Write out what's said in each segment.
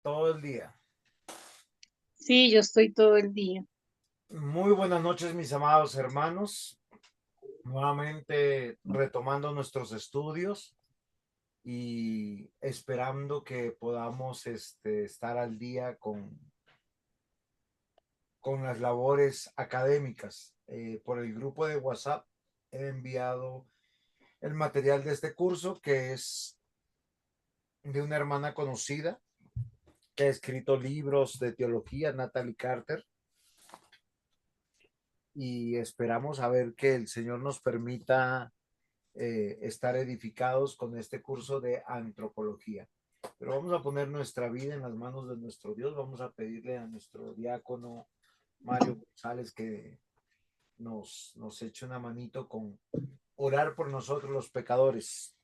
Todo el día. Sí, yo estoy todo el día. Muy buenas noches, mis amados hermanos. Nuevamente retomando nuestros estudios y esperando que podamos estar al día con las labores académicas. Por el grupo de WhatsApp he enviado el material de este curso que es de una hermana conocida que ha escrito libros de teología, Natalie Carter, y esperamos a ver que el Señor nos permita estar edificados con este curso de antropología. Pero vamos a poner nuestra vida en las manos de nuestro Dios. Vamos a pedirle a nuestro diácono Mario González que nos eche una manito con orar por nosotros los pecadores.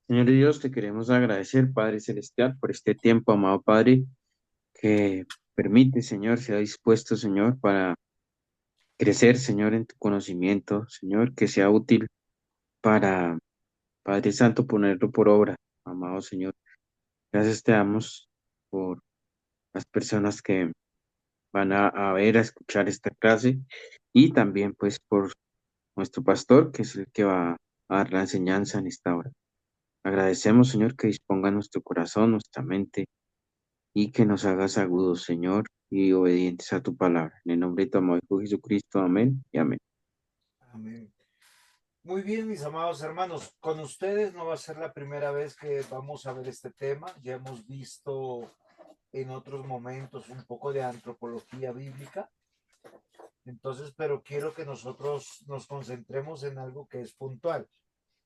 Señor Dios, te queremos agradecer, Padre Celestial, por este tiempo, amado Padre, que permite, Señor, sea dispuesto, Señor, para crecer, Señor, en tu conocimiento, Señor, que sea útil para, Padre Santo, ponerlo por obra, amado Señor. Gracias te damos por las personas que van a ver, a escuchar esta clase y también, pues, por nuestro pastor, que es el que va a dar la enseñanza en esta hora. Agradecemos, Señor, que disponga nuestro corazón, nuestra mente y que nos hagas agudos, Señor, y obedientes a tu palabra. En el nombre de tu amado Hijo Jesucristo, amén y amén. Amén. Muy bien, mis amados hermanos, con ustedes no va a ser la primera vez que vamos a ver este tema. Ya hemos visto en otros momentos un poco de antropología bíblica. Entonces, pero quiero que nosotros nos concentremos en algo que es puntual,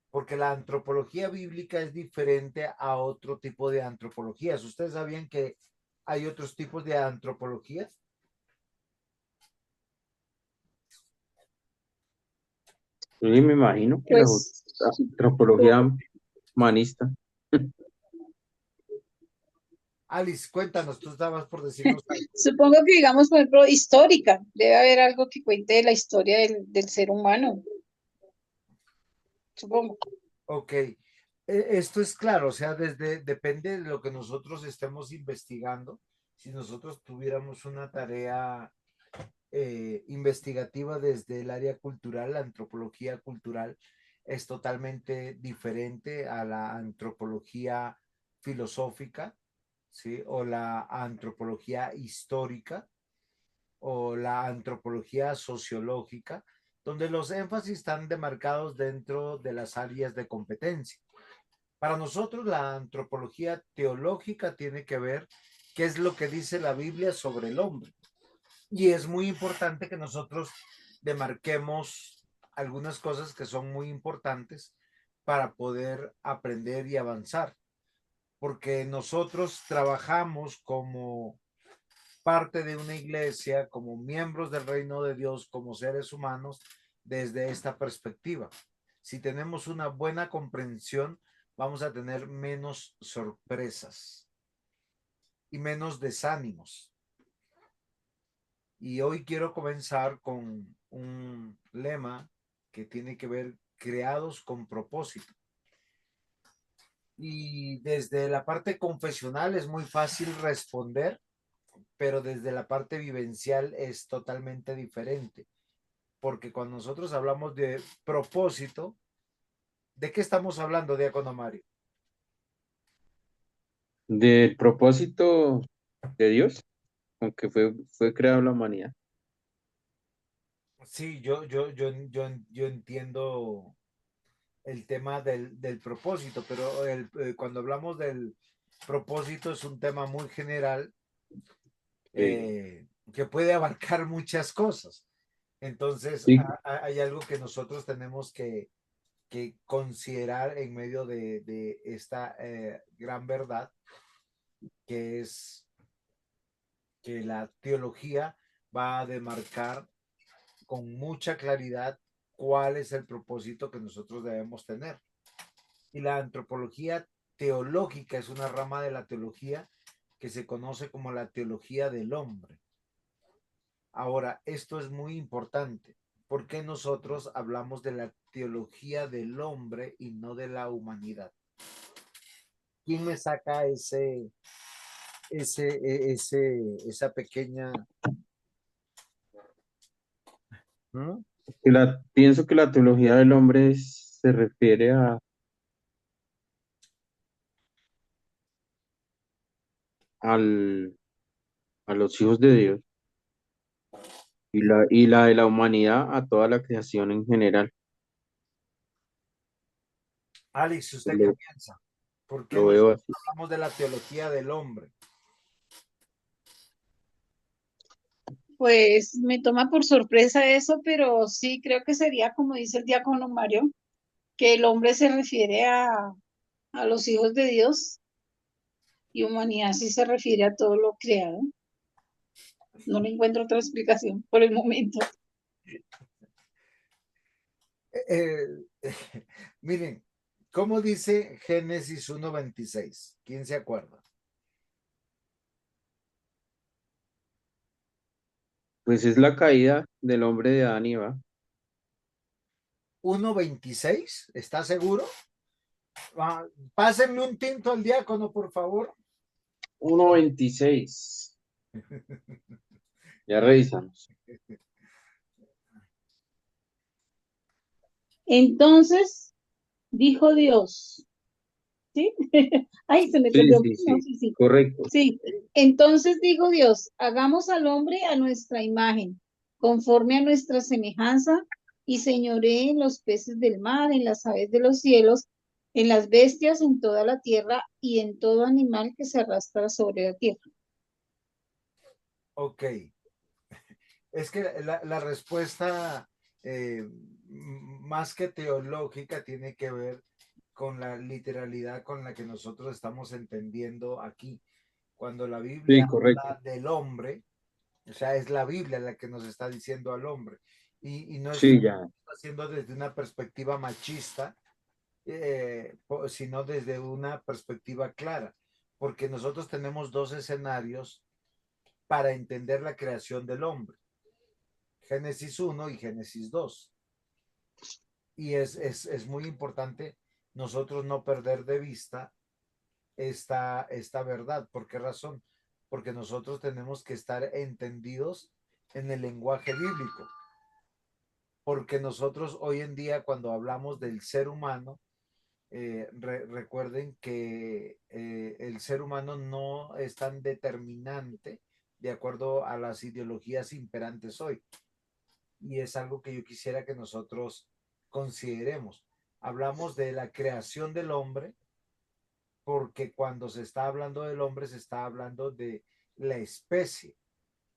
porque la antropología bíblica es diferente a otro tipo de antropologías. ¿Ustedes sabían que hay otros tipos de antropologías? Sí, me imagino que la Pues antropología humanista. Alice, cuéntanos, tú estabas por decirnos algo. supongo que digamos, por ejemplo, histórica. Debe haber algo que cuente de la historia del ser humano, supongo. Ok, esto es claro, o sea, depende de lo que nosotros estemos investigando. Si nosotros tuviéramos una tarea investigativa desde el área cultural, la antropología cultural es totalmente diferente a la antropología filosófica, ¿sí? O la antropología histórica o la antropología sociológica, donde los énfasis están demarcados dentro de las áreas de competencia. Para nosotros la antropología teológica tiene que ver qué es lo que dice la Biblia sobre el hombre. Y es muy importante que nosotros demarquemos algunas cosas que son muy importantes para poder aprender y avanzar, porque nosotros trabajamos como parte de una iglesia, como miembros del reino de Dios, como seres humanos, desde esta perspectiva. Si tenemos una buena comprensión, vamos a tener menos sorpresas y menos desánimos. Y hoy quiero comenzar con un lema que tiene que ver creados con propósito. Y desde la parte confesional es muy fácil responder, pero desde la parte vivencial es totalmente diferente. Porque cuando nosotros hablamos de propósito, ¿de qué estamos hablando, Diácono Mario? Del propósito de Dios, aunque fue creada la humanidad. Sí, yo entiendo el tema del propósito, pero cuando hablamos del propósito es un tema muy general Sí, que puede abarcar muchas cosas. Entonces, sí, hay algo que nosotros tenemos que considerar en medio de esta gran verdad, que es que la teología va a demarcar con mucha claridad cuál es el propósito que nosotros debemos tener. Y la antropología teológica es una rama de la teología que se conoce como la teología del hombre. Ahora, esto es muy importante. ¿Por qué nosotros hablamos de la teología del hombre y no de la humanidad? ¿Quién me saca esa pequeña? ¿Mm? Pienso que la teología del hombre se refiere al, a los hijos de Dios y la de la humanidad a toda la creación en general. Alex, ¿usted qué Lo, piensa? Porque lo veo nosotros así. hablamos de la teología del hombre. Pues me toma por sorpresa eso, pero sí creo que sería como dice el diácono Mario, que el hombre se refiere a los hijos de Dios y humanidad sí se refiere a todo lo creado. No le encuentro otra explicación por el momento. Eh, miren, ¿cómo dice Génesis 1:26? ¿Quién se acuerda? Pues es la caída del hombre de Adán y Eva. 1:26, ¿está seguro? Ah, pásenme un tinto al diácono, por favor. 1:26. Ya revisamos. Entonces dijo Dios, ¿sí? Ay, se me Sí, perdió. sí, No, sí. sí, sí. Correcto. Sí, entonces dijo Dios, hagamos al hombre a nuestra imagen, conforme a nuestra semejanza, y señoree en los peces del mar, en las aves de los cielos, en las bestias, en toda la tierra y en todo animal que se arrastra sobre la tierra. Ok, es que la respuesta más que teológica tiene que ver con la literalidad con la que nosotros estamos entendiendo aquí. Cuando la Sí, Biblia correcto. habla del hombre, o sea, es la Biblia la que nos está diciendo al hombre. Y no Sí, está ya. haciendo desde una perspectiva machista, sino desde una perspectiva clara, porque nosotros tenemos dos escenarios para entender la creación del hombre, Génesis 1 y Génesis 2. Y es muy importante nosotros no perder de vista esta verdad. ¿Por qué razón? Porque nosotros tenemos que estar entendidos en el lenguaje bíblico, porque nosotros hoy en día cuando hablamos del ser humano, recuerden que el ser humano no es tan determinante de acuerdo a las ideologías imperantes hoy. Y es algo que yo quisiera que nosotros consideremos. Hablamos de la creación del hombre, porque cuando se está hablando del hombre se está hablando de la especie.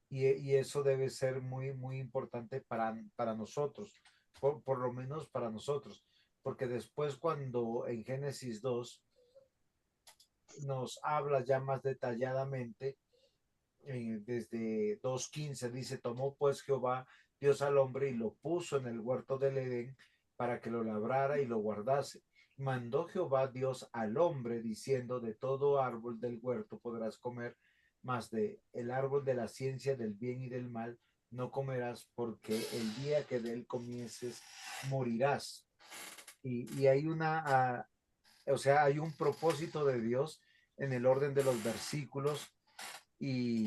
Y eso debe ser muy, muy importante para nosotros, por lo menos para nosotros, porque después cuando en Génesis 2 nos habla ya más detalladamente, desde 2:15 dice, tomó pues Jehová Dios al hombre y lo puso en el huerto del Edén para que lo labrara y lo guardase. Mandó Jehová Dios al hombre diciendo, de todo árbol del huerto podrás comer, mas de el árbol de la ciencia del bien y del mal no comerás, porque el día que de él comieses morirás. Y hay o sea, hay un propósito de Dios en el orden de los versículos y,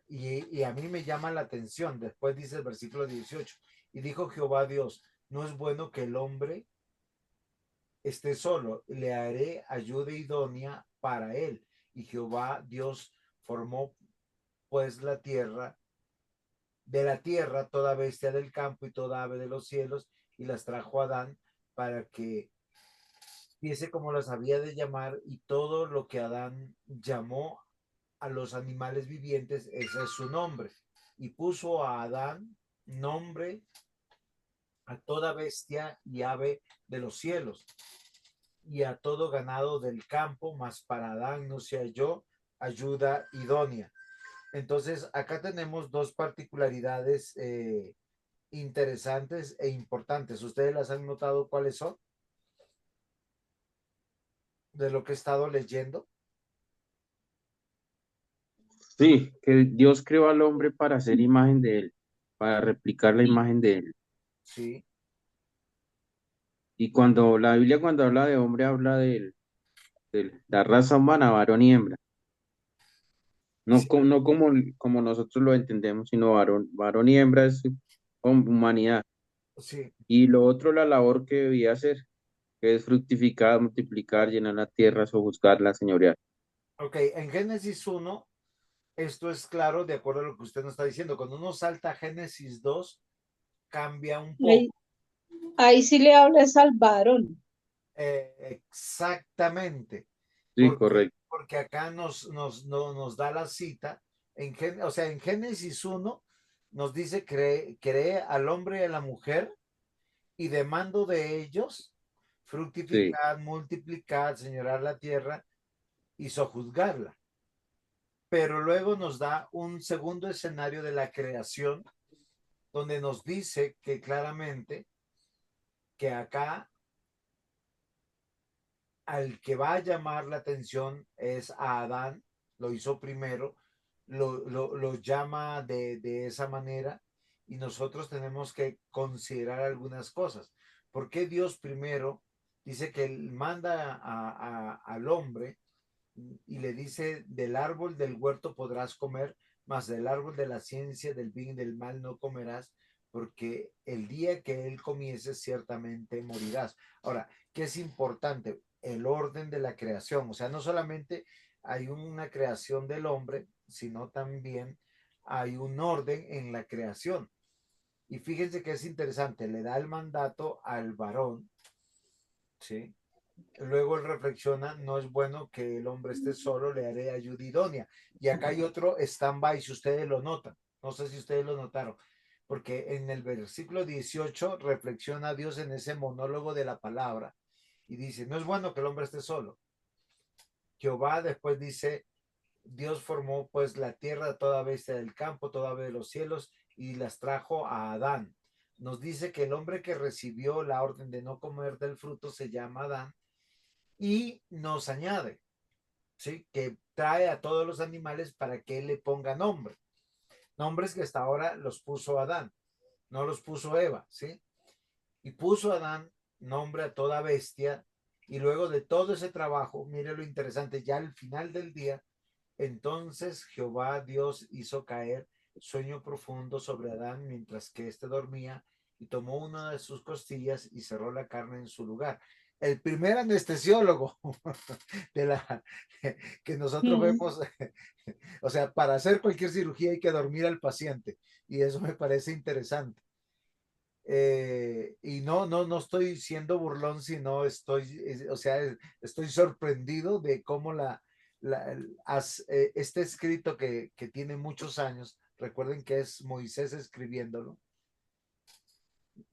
y a mí me llama la atención. Después dice el versículo 18, y dijo Jehová Dios, no es bueno que el hombre esté solo, le haré ayuda idónea para él. Y Jehová Dios formó pues la tierra, de la tierra toda bestia del campo y toda ave de los cielos, y las trajo a Adán para que viese como las había de llamar, y todo lo que Adán llamó a los animales vivientes, ese es su nombre. Y puso a Adán nombre a toda bestia y ave de los cielos y a todo ganado del campo, mas para Adán no se halló ayuda idónea. Entonces, acá tenemos dos particularidades interesantes e importantes. ¿Ustedes las han notado cuáles son de lo que he estado leyendo? Sí, que Dios creó al hombre para hacer imagen de él, para replicar la imagen de él. Sí, Y cuando la Biblia cuando habla de hombre habla de él, de la raza humana, varón y hembra. No, Sí, no como nosotros lo entendemos, sino varón y hembra es humanidad. sí. Y lo otro, la labor que debía hacer, que es fructificar, multiplicar, llenar la tierra, sojuzgarla, señorear. Ok, en Génesis 1, esto es claro de acuerdo a lo que usted nos está diciendo. Cuando uno salta a Génesis 2, cambia un Ahí, poco. ahí sí le hablas al varón. Exactamente, Sí, correcto. porque acá nos da la cita, o sea, en Génesis 1 nos dice, cree al hombre y a la mujer y demando de ellos Sí, fructificar, multiplicar, señorar la tierra y sojuzgarla. Pero luego nos da un segundo escenario de la creación donde nos dice que claramente que acá al que va a llamar la atención es a Adán, lo hizo primero, lo llama de esa manera y nosotros tenemos que considerar algunas cosas. ¿Por qué Dios primero dice que él manda al hombre y le dice, del árbol del huerto podrás comer, mas del árbol de la ciencia del bien y del mal no comerás, porque el día que él comiese ciertamente morirás? Ahora, ¿qué es importante? El orden de la creación, o sea, no solamente hay una creación del hombre, sino también hay un orden en la creación. Y fíjense que es interesante, le da el mandato al varón, ¿sí? Luego él reflexiona, no es bueno que el hombre esté solo, le haré ayuda idónea. Y acá hay otro stand-by, si ustedes lo notan. No sé si ustedes lo notaron, porque en el versículo 18 reflexiona Dios en ese monólogo de la palabra y dice, no es bueno que el hombre esté solo. Jehová después dice, Dios formó pues la tierra, toda bestia del campo, toda ave de los cielos y las trajo a Adán. Nos dice que el hombre que recibió la orden de no comer del fruto se llama Adán y nos añade, ¿sí? Que trae a todos los animales para que él le ponga nombre. Nombres que hasta ahora los puso Adán, no los puso Eva, ¿sí? Y puso Adán nombre a toda bestia y luego de todo ese trabajo, mire lo interesante, ya al final del día, entonces Jehová Dios hizo caer sueño profundo sobre Adán mientras que éste dormía y tomó una de sus costillas y cerró la carne en su lugar. El primer anestesiólogo de la que nosotros Mm. vemos, o sea, para hacer cualquier cirugía hay que dormir al paciente y eso me parece interesante. Y no estoy siendo burlón, sino o sea, estoy sorprendido de cómo este escrito que tiene muchos años, recuerden que es Moisés escribiéndolo,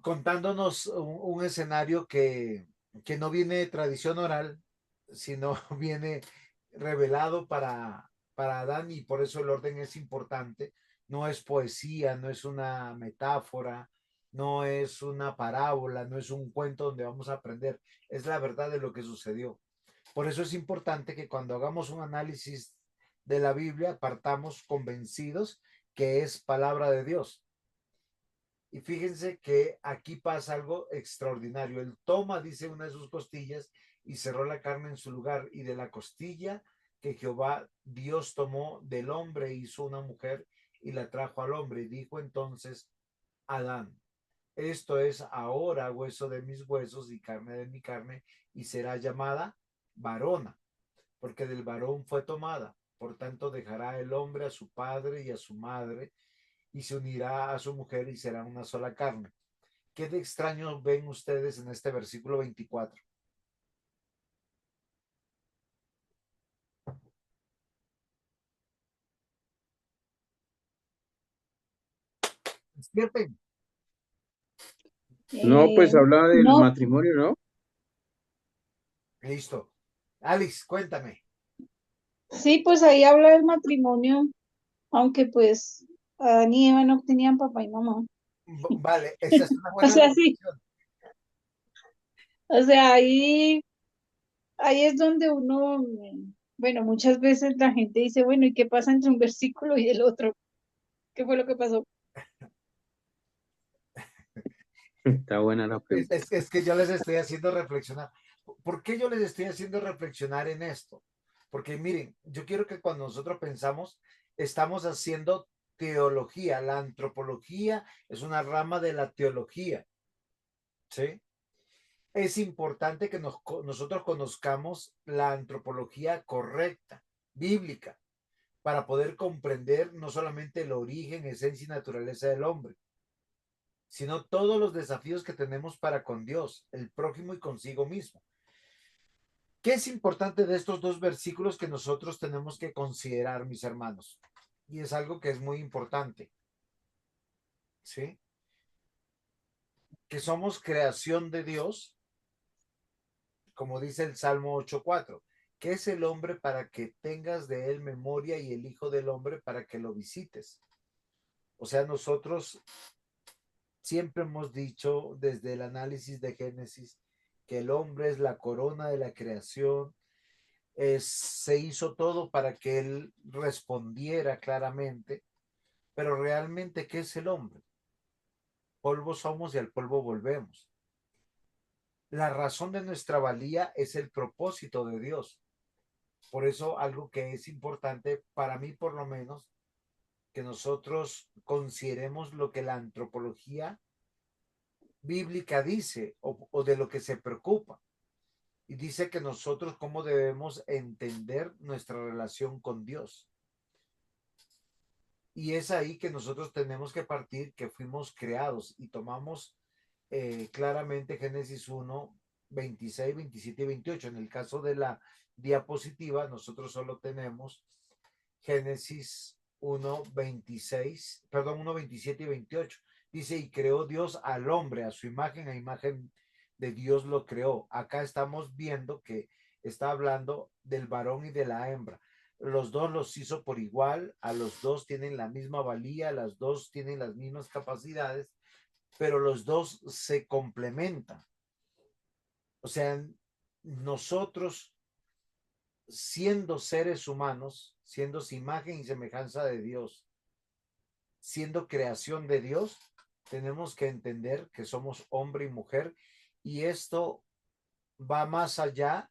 contándonos un escenario que no viene de tradición oral, sino viene revelado para Adán y por eso el orden es importante. No es poesía, no es una metáfora, no es una parábola, no es un cuento donde vamos a aprender, es la verdad de lo que sucedió. Por eso es importante que cuando hagamos un análisis de la Biblia partamos convencidos que es palabra de Dios. Y fíjense que aquí pasa algo extraordinario. Él toma, dice, una de sus costillas y cerró la carne en su lugar. Y de la costilla que Jehová Dios tomó del hombre hizo una mujer y la trajo al hombre. Y dijo entonces Adán, esto es ahora hueso de mis huesos y carne de mi carne y será llamada varona, porque del varón fue tomada. Por tanto dejará el hombre a su padre y a su madre y se unirá a su mujer y será una sola carne. ¿Qué de extraño ven ustedes en este versículo 24? Despierten. No, pues habla del No, matrimonio, ¿no? Listo. Alice, cuéntame. sí, pues ahí habla del matrimonio, aunque pues Adán y Eva no tenían papá y mamá. Vale, esa es una O buena sea, sí, reflexión. o sea, ahí es donde uno, bueno, muchas veces la gente dice, bueno, ¿y qué pasa entre un versículo y el otro? ¿Qué fue lo que pasó? Está buena la pregunta. Es que yo les estoy haciendo reflexionar, ¿Por qué yo les estoy haciendo reflexionar en esto? Porque miren, yo quiero que cuando nosotros pensamos, estamos haciendo teología. La antropología es una rama de la teología, ¿sí? Es importante que nosotros conozcamos la antropología correcta, bíblica, para poder comprender no solamente el origen, esencia y naturaleza del hombre, sino todos los desafíos que tenemos para con Dios, el prójimo y consigo mismo. ¿Qué es importante de estos dos versículos que nosotros tenemos que considerar, mis hermanos? Y es algo que es muy importante, ¿sí? Que somos creación de Dios, como dice el Salmo 8:4. ¿Qué es el hombre para que tengas de él memoria y el hijo del hombre para que lo visites? O sea, nosotros siempre hemos dicho desde el análisis de Génesis que el hombre es la corona de la creación, se hizo todo para que él respondiera claramente, pero realmente, ¿qué es el hombre? Polvo somos y al polvo volvemos. La razón de nuestra valía es el propósito de Dios. Por eso algo que es importante para mí por lo menos, que nosotros consideremos lo que la antropología bíblica dice o de lo que se preocupa. Y dice que nosotros cómo debemos entender nuestra relación con Dios. Y es ahí que nosotros tenemos que partir que fuimos creados y tomamos claramente Génesis 1, 26, 27 y 28. En el caso de la diapositiva, nosotros solo tenemos Génesis 1, 26, perdón, 1, 27 y 28. Dice, y creó Dios al hombre, a su imagen, a imagen de Dios lo creó. Acá estamos viendo que está hablando del varón y de la hembra. Los dos los hizo por igual, a los dos tienen la misma valía, las dos tienen las mismas capacidades, pero los dos se complementan. O sea, nosotros siendo seres humanos, siendo su imagen y semejanza de Dios, siendo creación de Dios, tenemos que entender que somos hombre y mujer y esto va más allá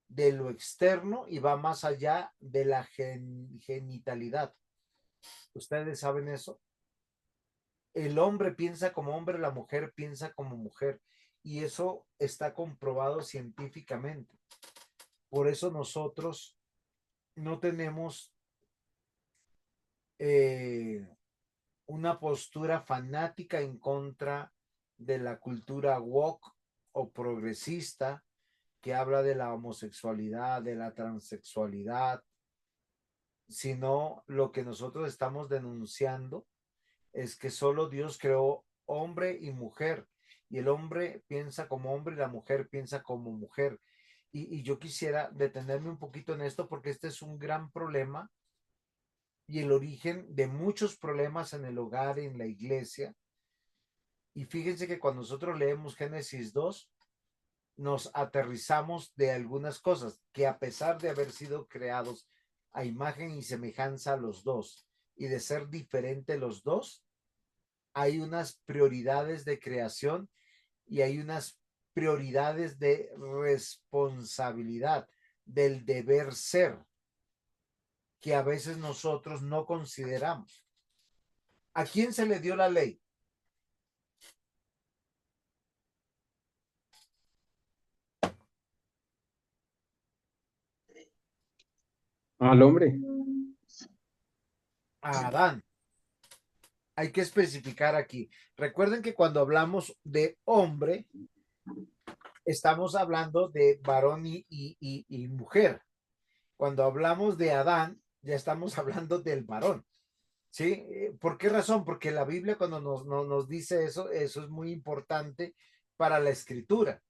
de lo externo y va más allá de la genitalidad. ¿Ustedes saben eso? El hombre piensa como hombre, la mujer piensa como mujer y eso está comprobado científicamente. Por eso nosotros no tenemos eh, una postura fanática en contra de la cultura woke o progresista que habla de la homosexualidad, de la transexualidad, sino lo que nosotros estamos denunciando es que solo Dios creó hombre y mujer, y el hombre piensa como hombre y la mujer piensa como mujer. Y yo quisiera detenerme un poquito en esto porque este es un gran problema y el origen de muchos problemas en el hogar, en la iglesia. Y fíjense que cuando nosotros leemos Génesis 2, nos aterrizamos de algunas cosas que a pesar de haber sido creados a imagen y semejanza los dos y de ser diferentes los dos, hay unas prioridades de creación y hay unas prioridades de responsabilidad, del deber ser, que a veces nosotros no consideramos. ¿A quién se le dio la ley? Al hombre. A Adán. Hay que especificar aquí. Recuerden que cuando hablamos de hombre, estamos hablando de varón y mujer. Cuando hablamos de Adán, ya estamos hablando del varón. ¿Sí? ¿Por qué razón? Porque la Biblia cuando nos dice eso, eso es muy importante para la escritura.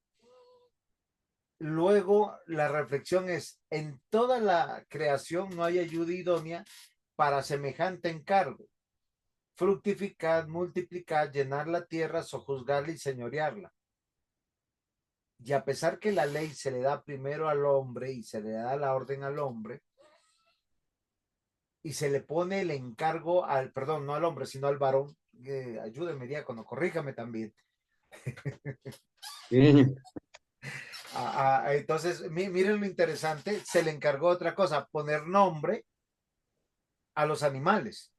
Luego, la reflexión es, en toda la creación no hay ayuda idónea para semejante encargo. Fructificar, multiplicar, llenar la tierra, sojuzgarla y señorearla. Y a pesar que la ley se le da primero al hombre y se le da la orden al hombre, y se le pone el encargo al, perdón, no al hombre, sino al varón, ayúdeme, diácono, corríjame también. Sí. Entonces, miren lo interesante, se le encargó otra cosa, poner nombre a los animales.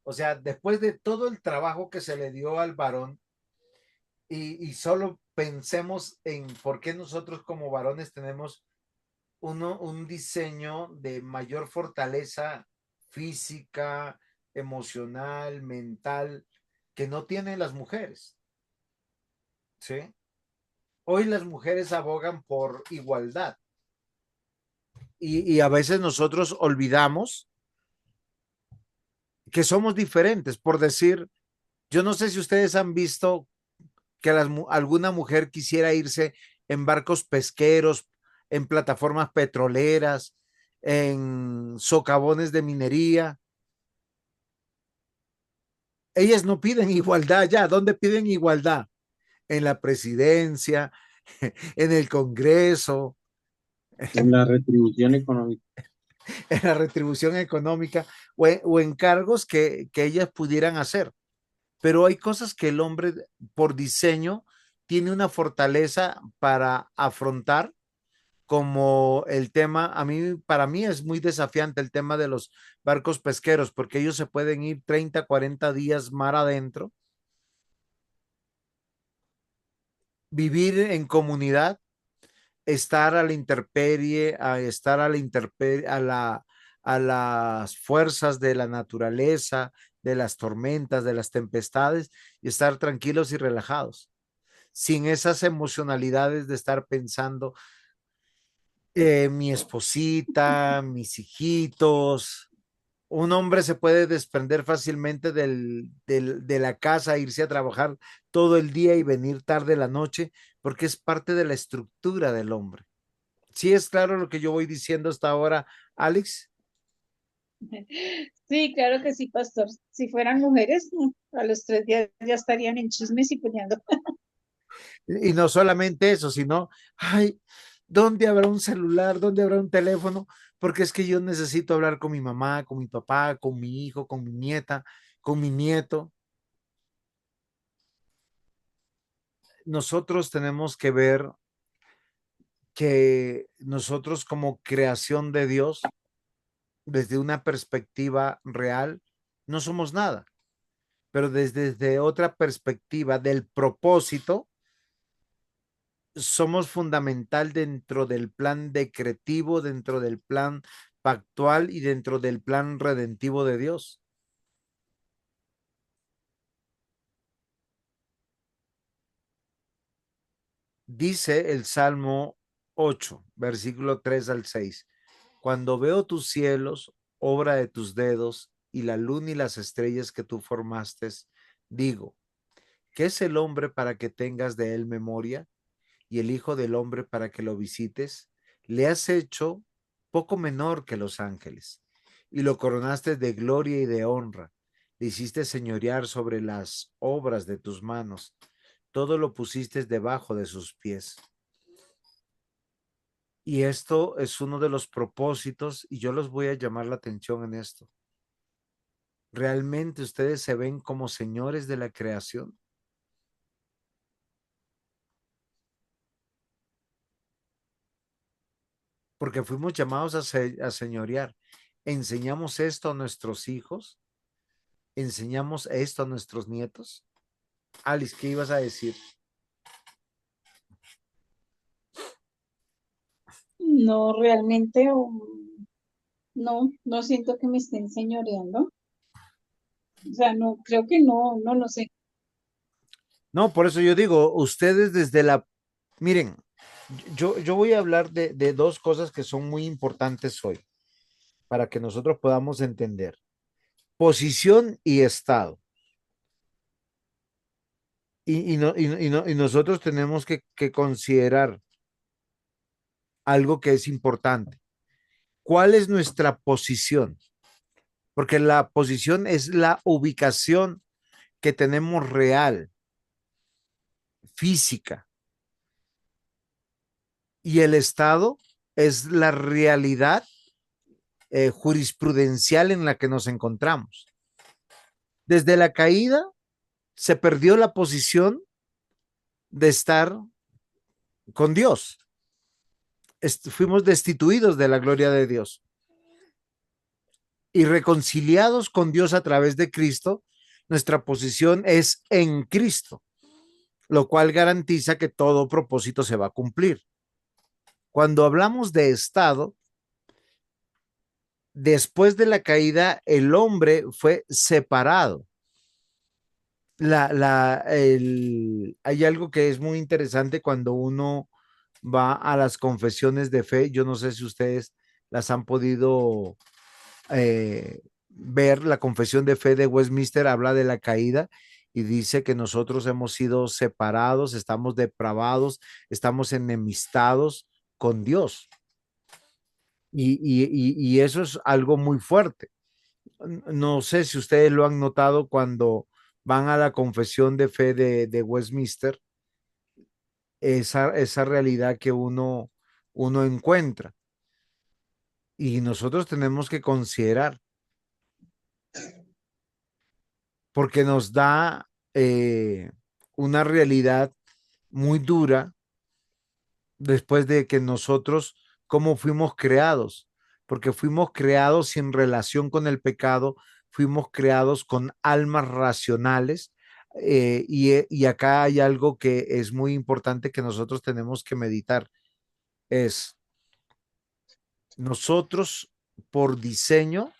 O sea, después de todo el trabajo que se le dio al varón, y solo pensemos en por qué nosotros como varones tenemos un diseño de mayor fortaleza física, emocional, mental, que no tienen las mujeres. ¿Sí? Hoy las mujeres abogan por igualdad y a veces nosotros olvidamos que somos diferentes. Por decir, yo no sé si ustedes han visto que alguna mujer quisiera irse en barcos pesqueros, en plataformas petroleras, en socavones de minería. Ellas no piden igualdad ya. ¿Dónde piden igualdad? En la presidencia, en el Congreso, En la retribución económica. en la retribución económica o en cargos que ellas pudieran hacer. Pero hay cosas que el hombre por diseño tiene una fortaleza para afrontar, como el tema, para mí es muy desafiante el tema de los barcos pesqueros, porque ellos se pueden ir 30, 40 días mar adentro, vivir en comunidad, estar a la intemperie, estar a la intemperie, a las fuerzas de la naturaleza, de las tormentas, de las tempestades, y estar tranquilos y relajados, sin esas emocionalidades de estar pensando mi esposita, mis hijitos. Un hombre se puede desprender fácilmente de la casa, irse a trabajar todo el día y venir tarde la noche, porque es parte de la estructura del hombre. ¿Sí es claro lo que yo voy diciendo hasta ahora, Alex? Sí, claro que sí, pastor. Si fueran mujeres, a los 3 días ya estarían en chismes y peleando. Y no solamente eso, sino, ay, ¿dónde habrá un celular? ¿Dónde habrá un teléfono? Porque es que yo necesito hablar con mi mamá, con mi papá, con mi hijo, con mi nieta, con mi nieto. Nosotros tenemos que ver que nosotros como creación de Dios, desde una perspectiva real, no somos nada, pero desde otra perspectiva del propósito, somos fundamental dentro del plan decretivo, dentro del plan pactual y dentro del plan redentivo de Dios. Dice el Salmo 8, versículo 3 al 6. Cuando veo tus cielos, obra de tus dedos, y la luna y las estrellas que tú formaste, digo, ¿qué es el hombre para que tengas de él memoria? Y el hijo del hombre para que lo visites. Le has hecho poco menor que los ángeles, y lo coronaste de gloria y de honra. Le hiciste señorear sobre las obras de tus manos. Todo lo pusiste debajo de sus pies. Y esto es uno de los propósitos, y yo los voy a llamar la atención en esto. ¿Realmente ustedes se ven como señores de la creación? Porque fuimos llamados a señorear. ¿Enseñamos esto a nuestros hijos? ¿Enseñamos esto a nuestros nietos? Alice, ¿qué ibas a decir? No, realmente, no siento que me estén señoreando. O sea, no, creo que no, no lo sé. No, por eso yo digo, ustedes desde miren, yo voy a hablar de dos cosas que son muy importantes hoy para que nosotros podamos entender. Posición y estado. Y nosotros tenemos que considerar algo que es importante. ¿Cuál es nuestra posición? Porque la posición es la ubicación que tenemos real, física, y el estado es la realidad jurisprudencial en la que nos encontramos. Desde la caída se perdió la posición de estar con Dios. Fuimos destituidos de la gloria de Dios y reconciliados con Dios a través de Cristo. Nuestra posición es en Cristo, lo cual garantiza que todo propósito se va a cumplir. Cuando hablamos de estado, después de la caída, el hombre fue separado. Hay algo que es muy interesante cuando uno va a las confesiones de fe. Yo no sé si ustedes las han podido ver. La confesión de fe de Westminster habla de la caída y dice que nosotros hemos sido separados, estamos depravados, estamos enemistados con Dios. Y eso es algo muy fuerte. No sé si ustedes lo han notado cuando van a la confesión de fe de Westminster, esa realidad que uno encuentra. Y nosotros tenemos que considerar, porque nos da una realidad muy dura después de que nosotros, cómo fuimos creados, porque fuimos creados sin relación con el pecado, fuimos creados con almas racionales. Y acá hay algo que es muy importante que nosotros tenemos que meditar, es nosotros por diseño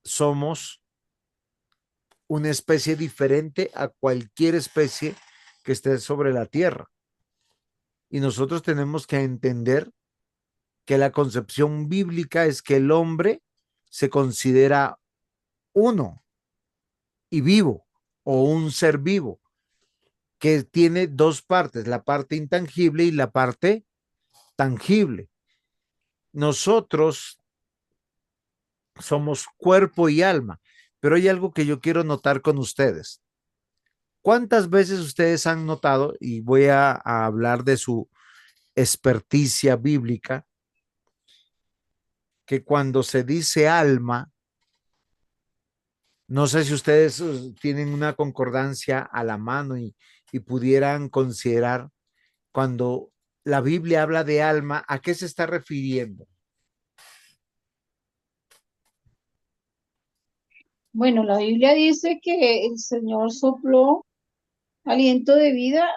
somos una especie diferente a cualquier especie que esté sobre la tierra. Y nosotros tenemos que entender que la concepción bíblica es que el hombre se considera uno y vivo, o un ser vivo, que tiene dos partes, la parte intangible y la parte tangible. Nosotros somos cuerpo y alma, pero hay algo que yo quiero notar con ustedes. ¿Cuántas veces ustedes han notado, y voy a hablar de su experticia bíblica, que cuando se dice alma, no sé si ustedes tienen una concordancia a la mano y pudieran considerar cuando la Biblia habla de alma, ¿a qué se está refiriendo? Bueno, la Biblia dice que el Señor sopló aliento de vida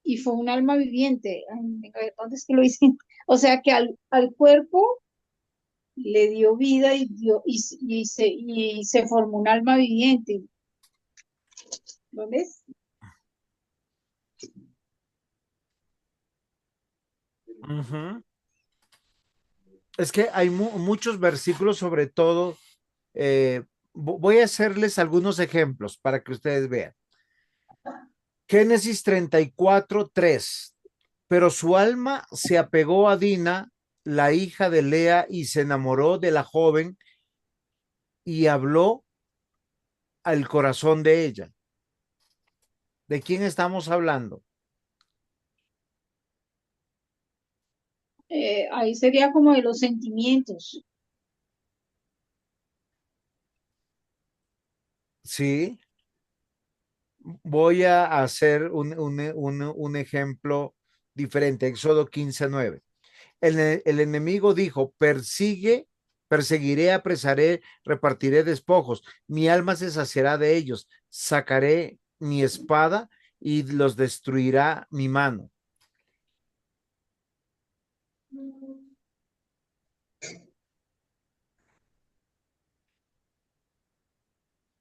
y fue un alma viviente. Ay, venga, ¿dónde es que lo dicen? O sea que al cuerpo le dio vida y se formó un alma viviente. ¿Dónde es? Ujú. Es que hay muchos versículos, sobre todo, voy a hacerles algunos ejemplos para que ustedes vean. Génesis 34:3. Pero su alma se apegó a Dina, la hija de Lea, y se enamoró de la joven y habló al corazón de ella. ¿De quién estamos hablando? Ahí sería como de los sentimientos. Sí, voy a hacer un ejemplo diferente. Éxodo 15:9. El enemigo dijo, perseguiré, apresaré, repartiré despojos. Mi alma se saciará de ellos. Sacaré mi espada y los destruirá mi mano.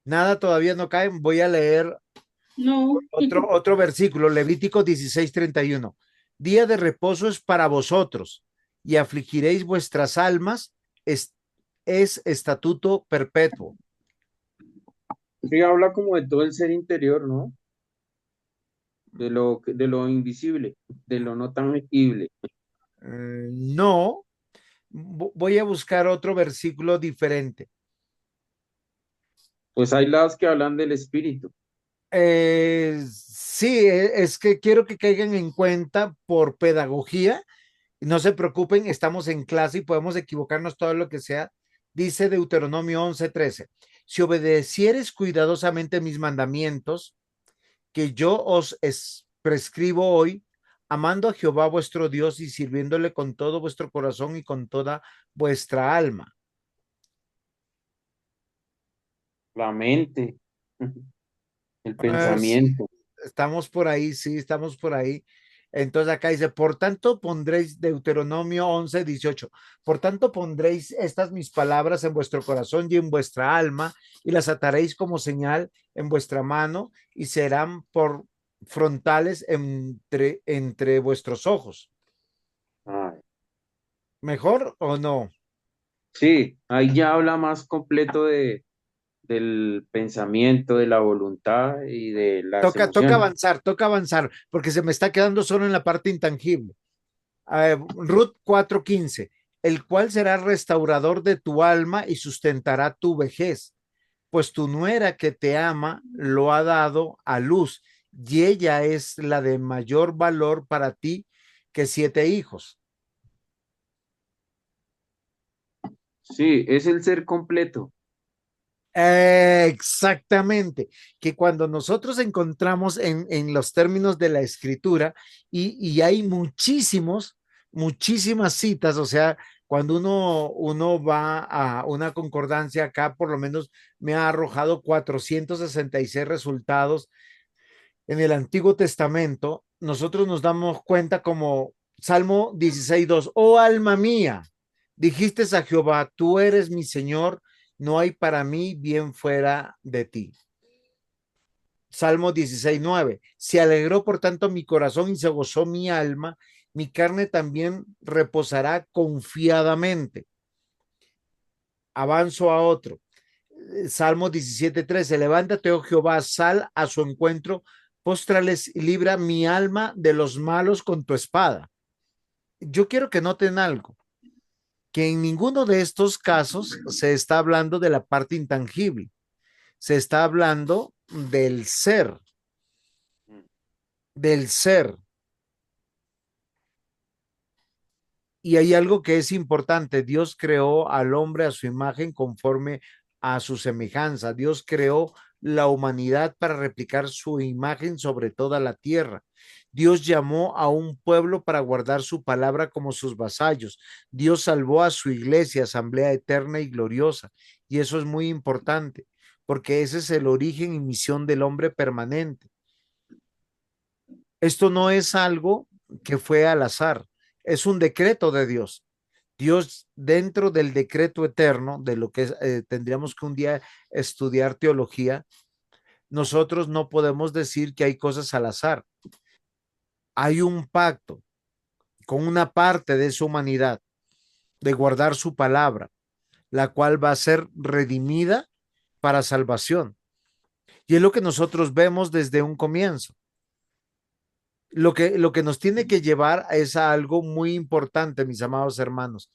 Nada, todavía no caen. Voy a leer No, otro versículo, Levítico 16:31. Día de reposo es para vosotros y afligiréis vuestras almas, es estatuto perpetuo. Sí, habla como de todo el ser interior, ¿no? De lo invisible, de lo no tangible. No, voy a buscar otro versículo diferente. Pues hay las que hablan del espíritu. Sí, es que quiero que caigan en cuenta por pedagogía. No se preocupen, estamos en clase y podemos equivocarnos todo lo que sea. Dice Deuteronomio 11:13. Si obedecieres cuidadosamente mis mandamientos, que yo os prescribo hoy, amando a Jehová vuestro Dios y sirviéndole con todo vuestro corazón y con toda vuestra alma. La mente, el Sí, pensamiento. estamos por ahí, sí, estamos por ahí. Entonces acá dice, por tanto pondréis Deuteronomio 11:18, por tanto pondréis estas mis palabras en vuestro corazón y en vuestra alma y las ataréis como señal en vuestra mano y serán por frontales entre vuestros ojos. Ay, ¿Mejor o no? sí, ahí ya habla más completo del pensamiento, de la voluntad y de las emociones. Toca avanzar, porque se me está quedando solo en la parte intangible. Ruth 4:15, el cual será restaurador de tu alma y sustentará tu vejez, pues tu nuera que te ama lo ha dado a luz y ella es la de mayor valor para ti que 7 hijos. Sí, es el ser completo. Exactamente, que cuando nosotros encontramos en los términos de la escritura, y hay muchísimas citas, o sea, cuando uno va a una concordancia acá, por lo menos me ha arrojado 466 resultados en el Antiguo Testamento, nosotros nos damos cuenta como Salmo 16:2, oh alma mía, dijiste a Jehová, tú eres mi Señor, no hay para mí bien fuera de ti. Salmo 16:9, se alegró por tanto mi corazón y se gozó mi alma, mi carne también reposará confiadamente. Avanzo a otro. Salmo 17:13, levántate, oh Jehová, sal a su encuentro, póstrales y libra mi alma de los malos con tu espada. Yo quiero que noten algo, que en ninguno de estos casos se está hablando de la parte intangible, se está hablando del ser. Y hay algo que es importante, Dios creó al hombre a su imagen conforme a su semejanza. Dios creó la humanidad para replicar su imagen sobre toda la tierra. Dios llamó a un pueblo para guardar su palabra como sus vasallos. Dios salvó a su iglesia, asamblea eterna y gloriosa. Y eso es muy importante, porque ese es el origen y misión del hombre permanente. Esto no es algo que fue al azar, es un decreto de Dios. Dios, dentro del decreto eterno, de lo que tendríamos que un día estudiar teología, nosotros no podemos decir que hay cosas al azar. Hay un pacto con una parte de su humanidad de guardar su palabra, la cual va a ser redimida para salvación. Y es lo que nosotros vemos desde un comienzo. Lo que nos tiene que llevar es a algo muy importante, mis amados hermanos.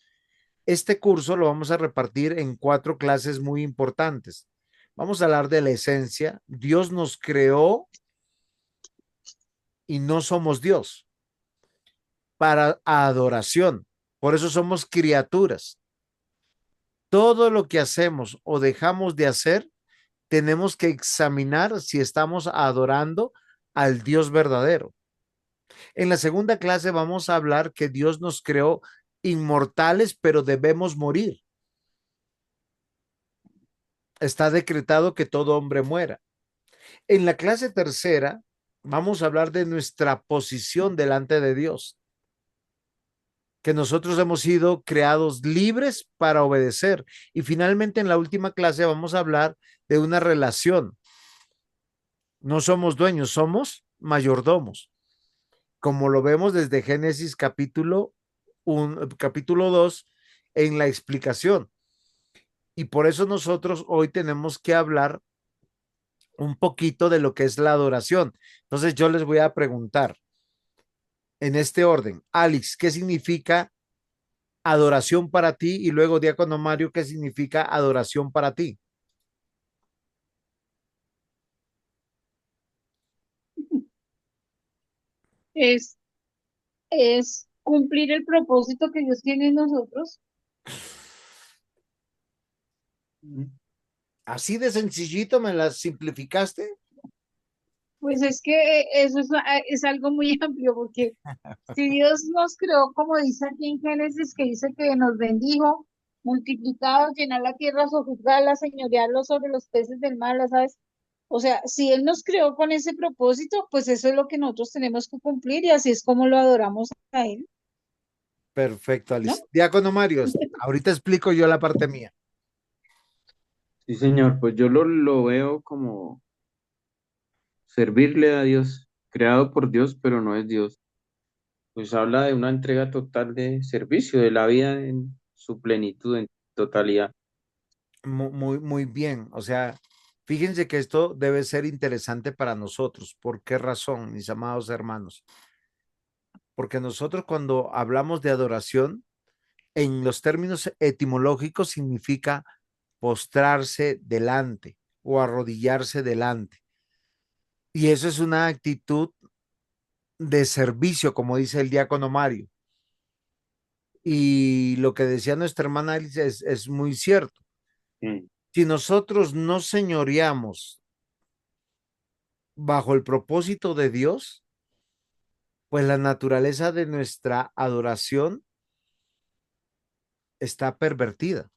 Este curso lo vamos a repartir en 4 clases muy importantes. Vamos a hablar de la esencia. Dios nos creó y no somos Dios para adoración. Por eso somos criaturas. Todo lo que hacemos o dejamos de hacer, tenemos que examinar si estamos adorando al Dios verdadero. En la segunda clase vamos a hablar que Dios nos creó inmortales, pero debemos morir. Está decretado que todo hombre muera. En la clase tercera vamos a hablar de nuestra posición delante de Dios, que nosotros hemos sido creados libres para obedecer. Y finalmente en la última clase vamos a hablar de una relación. No somos dueños, somos mayordomos, como lo vemos desde Génesis capítulo 2 en la explicación. Y por eso nosotros hoy tenemos que hablar un poquito de lo que es la adoración. Entonces yo les voy a preguntar en este orden. Alex, ¿qué significa adoración para ti? Y luego, Diácono Mario, ¿qué significa adoración para ti? Es, es cumplir el propósito que Dios tiene en nosotros. Así de sencillito me la simplificaste. Pues es que eso es algo muy amplio, porque si Dios nos creó, como dice aquí en Génesis, que dice que nos bendijo, multiplicados, llenar la tierra, sojuzgarla, señorearlo sobre los peces del mar, las aves. O sea, si Él nos creó con ese propósito, pues eso es lo que nosotros tenemos que cumplir y así es como lo adoramos a Él, Perfecto, ¿no? Alice. Diácono Mario, ahorita explico yo la parte mía. Sí, señor, pues yo lo veo como servirle a Dios, creado por Dios, pero no es Dios. Pues habla de una entrega total de servicio, de la vida en su plenitud, en totalidad. Muy, muy bien. O sea, fíjense que esto debe ser interesante para nosotros. ¿Por qué razón, mis amados hermanos? Porque nosotros cuando hablamos de adoración, en los términos etimológicos significa postrarse delante o arrodillarse delante. Y eso es una actitud de servicio, como dice el diácono Mario. Y lo que decía nuestra hermana Alice es muy cierto. Mm. Si nosotros no señoreamos bajo el propósito de Dios, pues la naturaleza de nuestra adoración está pervertida.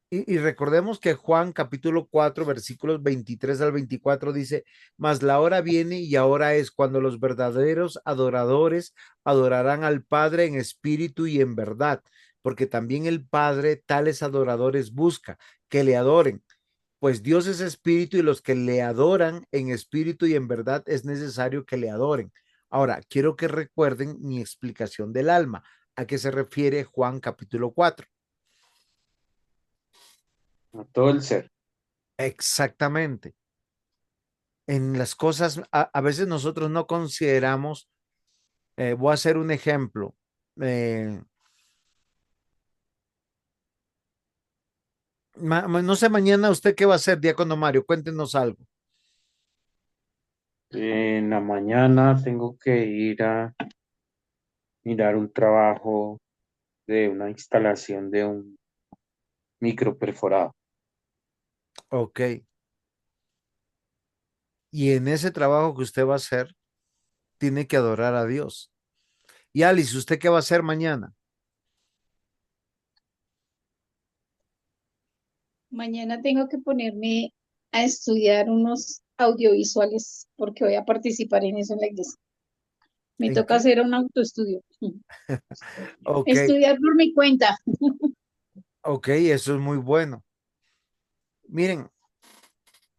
Y recordemos que Juan capítulo 4 versículos 23 al 24 dice, mas la hora viene y ahora es cuando los verdaderos adoradores adorarán al Padre en espíritu y en verdad, porque también el Padre tales adoradores busca que le adoren, pues Dios es espíritu y los que le adoran en espíritu y en verdad es necesario que le adoren. Ahora, quiero que recuerden mi explicación del alma. ¿A qué se refiere Juan capítulo 4? A todo el ser. Exactamente. En las cosas, a veces nosotros no consideramos, voy a hacer un ejemplo. eh, no sé, mañana usted qué va a hacer, diácono Mario, cuéntenos algo. En la mañana tengo que ir a mirar un trabajo de una instalación de un micro perforado. Ok. Y en ese trabajo que usted va a hacer, tiene que adorar a Dios. Y Alice, ¿usted qué va a hacer mañana? Mañana tengo que ponerme a estudiar unos audiovisuales porque voy a participar en eso en la iglesia. Me ¿En toca qué? hacer un autoestudio. Ok, Estudiar por mi cuenta. ok, eso es muy bueno. Miren,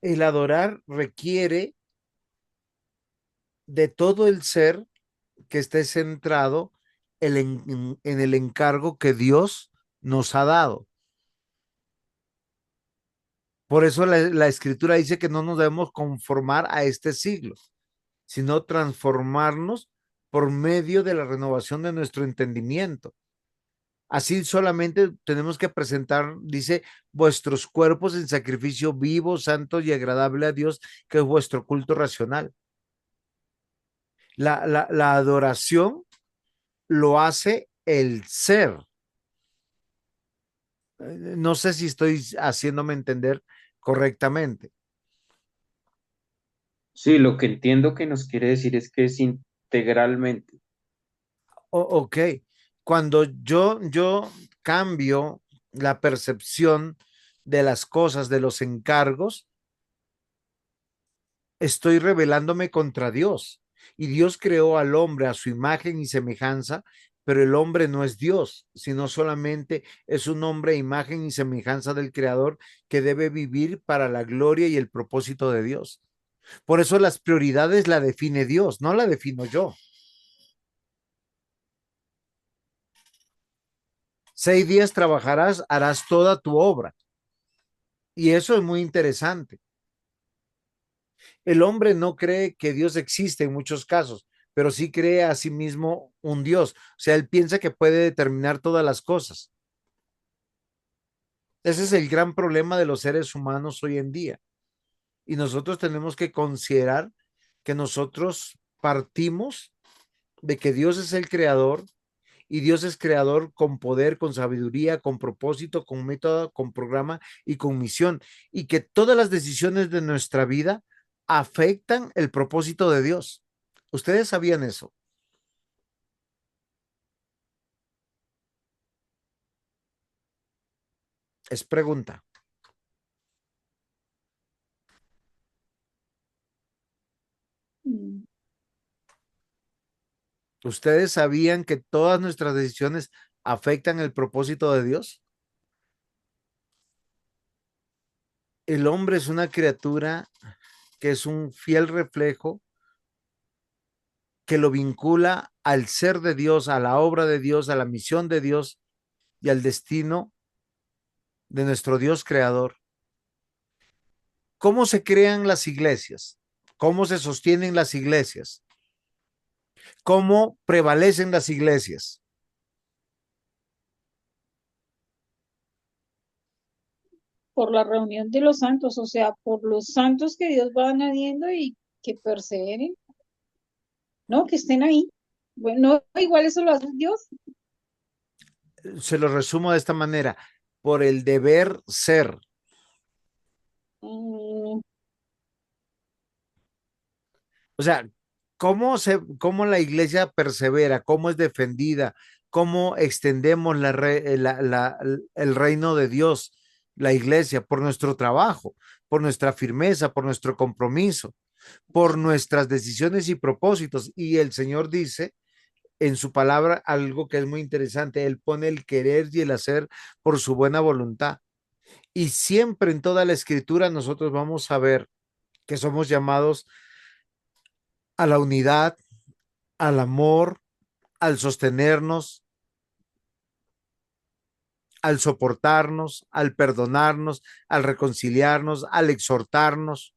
el adorar requiere de todo el ser que esté centrado en el encargo que Dios nos ha dado. Por eso la escritura dice que no nos debemos conformar a este siglo, sino transformarnos por medio de la renovación de nuestro entendimiento. Así solamente tenemos que presentar, dice, vuestros cuerpos en sacrificio vivo, santo y agradable a Dios, que es vuestro culto racional. La adoración lo hace el ser. No sé si estoy haciéndome entender correctamente. Sí, lo que entiendo que nos quiere decir es que es integralmente. Ok, cuando yo cambio la percepción de las cosas, de los encargos, estoy rebelándome contra Dios. Y Dios creó al hombre a su imagen y semejanza, pero el hombre no es Dios, sino solamente es un hombre a imagen y semejanza del Creador que debe vivir para la gloria y el propósito de Dios. Por eso las prioridades la define Dios, no la defino yo. 6 días trabajarás, harás toda tu obra. Y eso es muy interesante. El hombre no cree que Dios existe en muchos casos, pero sí cree a sí mismo un Dios. O sea, él piensa que puede determinar todas las cosas. Ese es el gran problema de los seres humanos hoy en día. Y nosotros tenemos que considerar que nosotros partimos de que Dios es el creador y Dios es creador con poder, con sabiduría, con propósito, con método, con programa y con misión. Y que todas las decisiones de nuestra vida afectan el propósito de Dios. ¿Ustedes sabían eso? Es pregunta. Mm. ¿Ustedes sabían que todas nuestras decisiones afectan el propósito de Dios? El hombre es una criatura que es un fiel reflejo que lo vincula al ser de Dios, a la obra de Dios, a la misión de Dios y al destino de nuestro Dios creador. ¿Cómo se crean las iglesias? ¿Cómo se sostienen las iglesias? ¿Cómo prevalecen las iglesias? Por la reunión de los santos, o sea, por los santos que Dios va añadiendo y que perseveren, no, que estén ahí. Bueno, no, igual eso lo hace Dios. Se lo resumo de esta manera, por el deber ser. Mm, O sea, cómo la iglesia persevera, cómo es defendida, cómo extendemos el reino de Dios, la iglesia, por nuestro trabajo, por nuestra firmeza, por nuestro compromiso, por nuestras decisiones y propósitos. Y el Señor dice en su palabra algo que es muy interesante. Él pone el querer y el hacer por su buena voluntad. Y siempre en toda la escritura nosotros vamos a ver que somos llamados a la unidad, al amor, al sostenernos, al soportarnos, al perdonarnos, al reconciliarnos, al exhortarnos.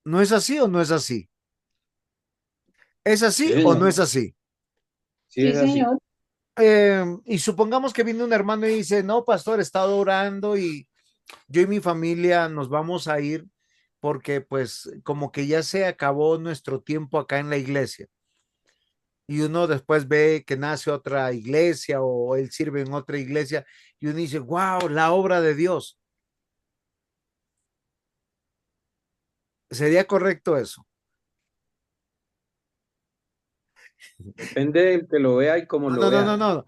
¿No es así o no es así? ¿Es Sí, así o no señor. es así? Sí, sí, es así. señor. Y supongamos que viene un hermano y dice, no, pastor, he estado orando y yo y mi familia nos vamos a ir porque pues como que ya se acabó nuestro tiempo acá en la iglesia. Y uno después ve que nace otra iglesia o él sirve en otra iglesia y uno dice, wow, la obra de Dios. ¿Sería correcto eso? Depende del que lo vea y cómo No, lo no, no, vea. no, no,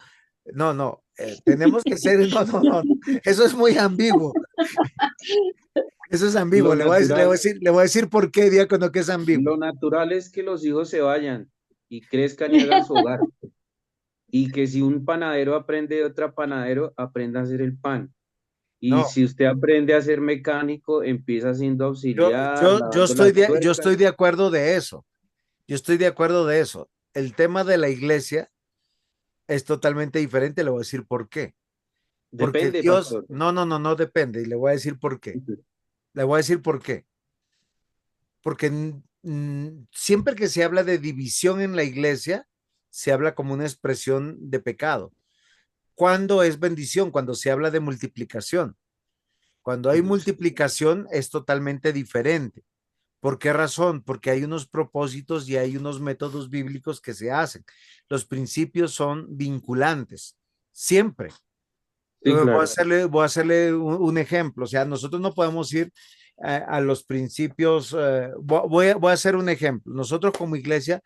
no, no, tenemos que ser, no, no, no, eso es muy ambiguo, eso es ambiguo, Lo natural, le voy a decir por qué, diácono, que es ambiguo. lo natural es que los hijos se vayan y crezcan y hagan su hogar. Y que si un panadero aprende de otro panadero, aprenda a hacer el pan. Y No, si usted aprende a ser mecánico, empieza siendo auxiliar, yo lavando las yo tuercas. estoy de acuerdo de eso, yo estoy de acuerdo de eso. El tema de la iglesia es totalmente diferente, le voy a decir por qué. Porque Depende, Dios, pastor. no, no, no, no depende, y le voy a decir por qué. Le voy a decir por qué. Porque siempre que se habla de división en la iglesia, se habla como una expresión de pecado. ¿Cuándo es bendición? Cuando se habla de multiplicación. Cuando hay multiplicación es totalmente diferente. ¿Por qué razón? Porque hay unos propósitos y hay unos métodos bíblicos que se hacen. Los principios son vinculantes, siempre. Sí, claro. Voy a hacerle un ejemplo. O sea, nosotros no podemos ir a los principios. Voy a hacer un ejemplo. Nosotros como iglesia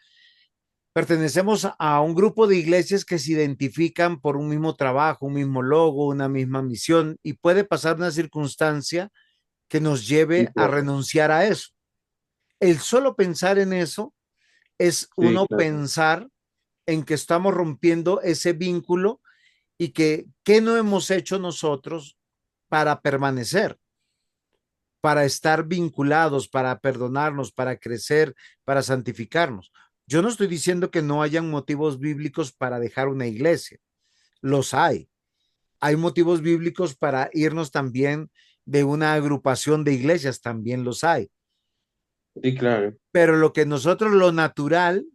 pertenecemos a un grupo de iglesias que se identifican por un mismo trabajo, un mismo logo, una misma misión y puede pasar una circunstancia que nos Sí, lleve a claro. renunciar a eso. El solo pensar en eso es Sí, uno claro. pensar en que estamos rompiendo ese vínculo y que qué no hemos hecho nosotros para permanecer, para estar vinculados, para perdonarnos, para crecer, para santificarnos. Yo no estoy diciendo que no hayan motivos bíblicos para dejar una iglesia, los hay. Hay motivos bíblicos para irnos también de una agrupación de iglesias, también los hay. Sí, claro. Pero lo que nosotros, lo natural,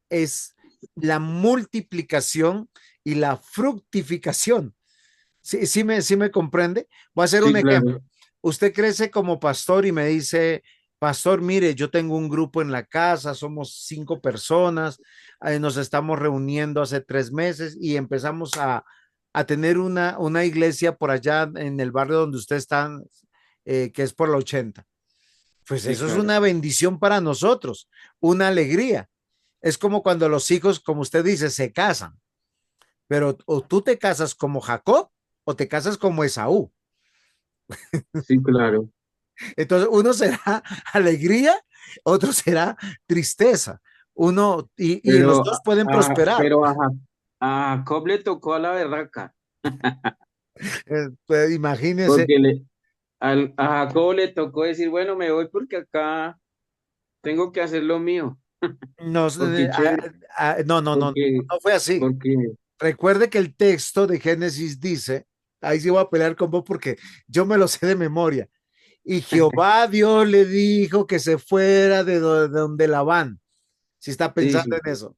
es la multiplicación y la fructificación. Sí me comprende. Voy a hacer un Sí, ejemplo. claro. Usted crece como pastor y me dice, pastor, mire, yo tengo un grupo en la casa, somos 5 personas, nos estamos reuniendo hace 3 meses y empezamos a tener una iglesia por allá en el barrio donde usted está que es por la 80. Pues Sí, eso es claro. una bendición para nosotros, una alegría. Es como cuando los hijos, como usted dice, se casan, pero o tú te casas como Jacob o te casas como Esaú. Sí, claro. Entonces, uno será alegría, otro será tristeza. Uno, y los Pero, dos pueden prosperar. pero a Jacob le tocó a la berraca, Pues, imagínese, porque a Jacob le tocó decir, bueno, me voy porque acá tengo que hacer lo mío, no, porque chévere, no, no, no, porque, no fue así. porque, Recuerde que el texto de Génesis dice, ahí sí voy a pelear con vos porque yo me lo sé de memoria. Y Jehová Dios le dijo que se fuera de donde Labán. Si está sí, pensando sí, en eso.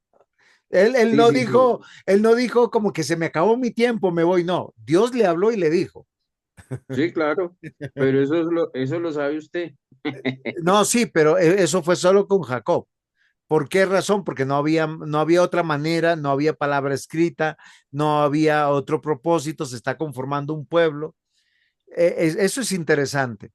Él sí, no sí, sí, dijo, él no dijo como que se me acabó mi tiempo, me voy. No, Dios le habló y le dijo. sí, claro, pero eso lo sabe usted. No, sí, pero eso fue solo con Jacob. ¿Por qué razón? Porque no había otra manera, no había palabra escrita, no había otro propósito, se está conformando un pueblo. Eso es interesante.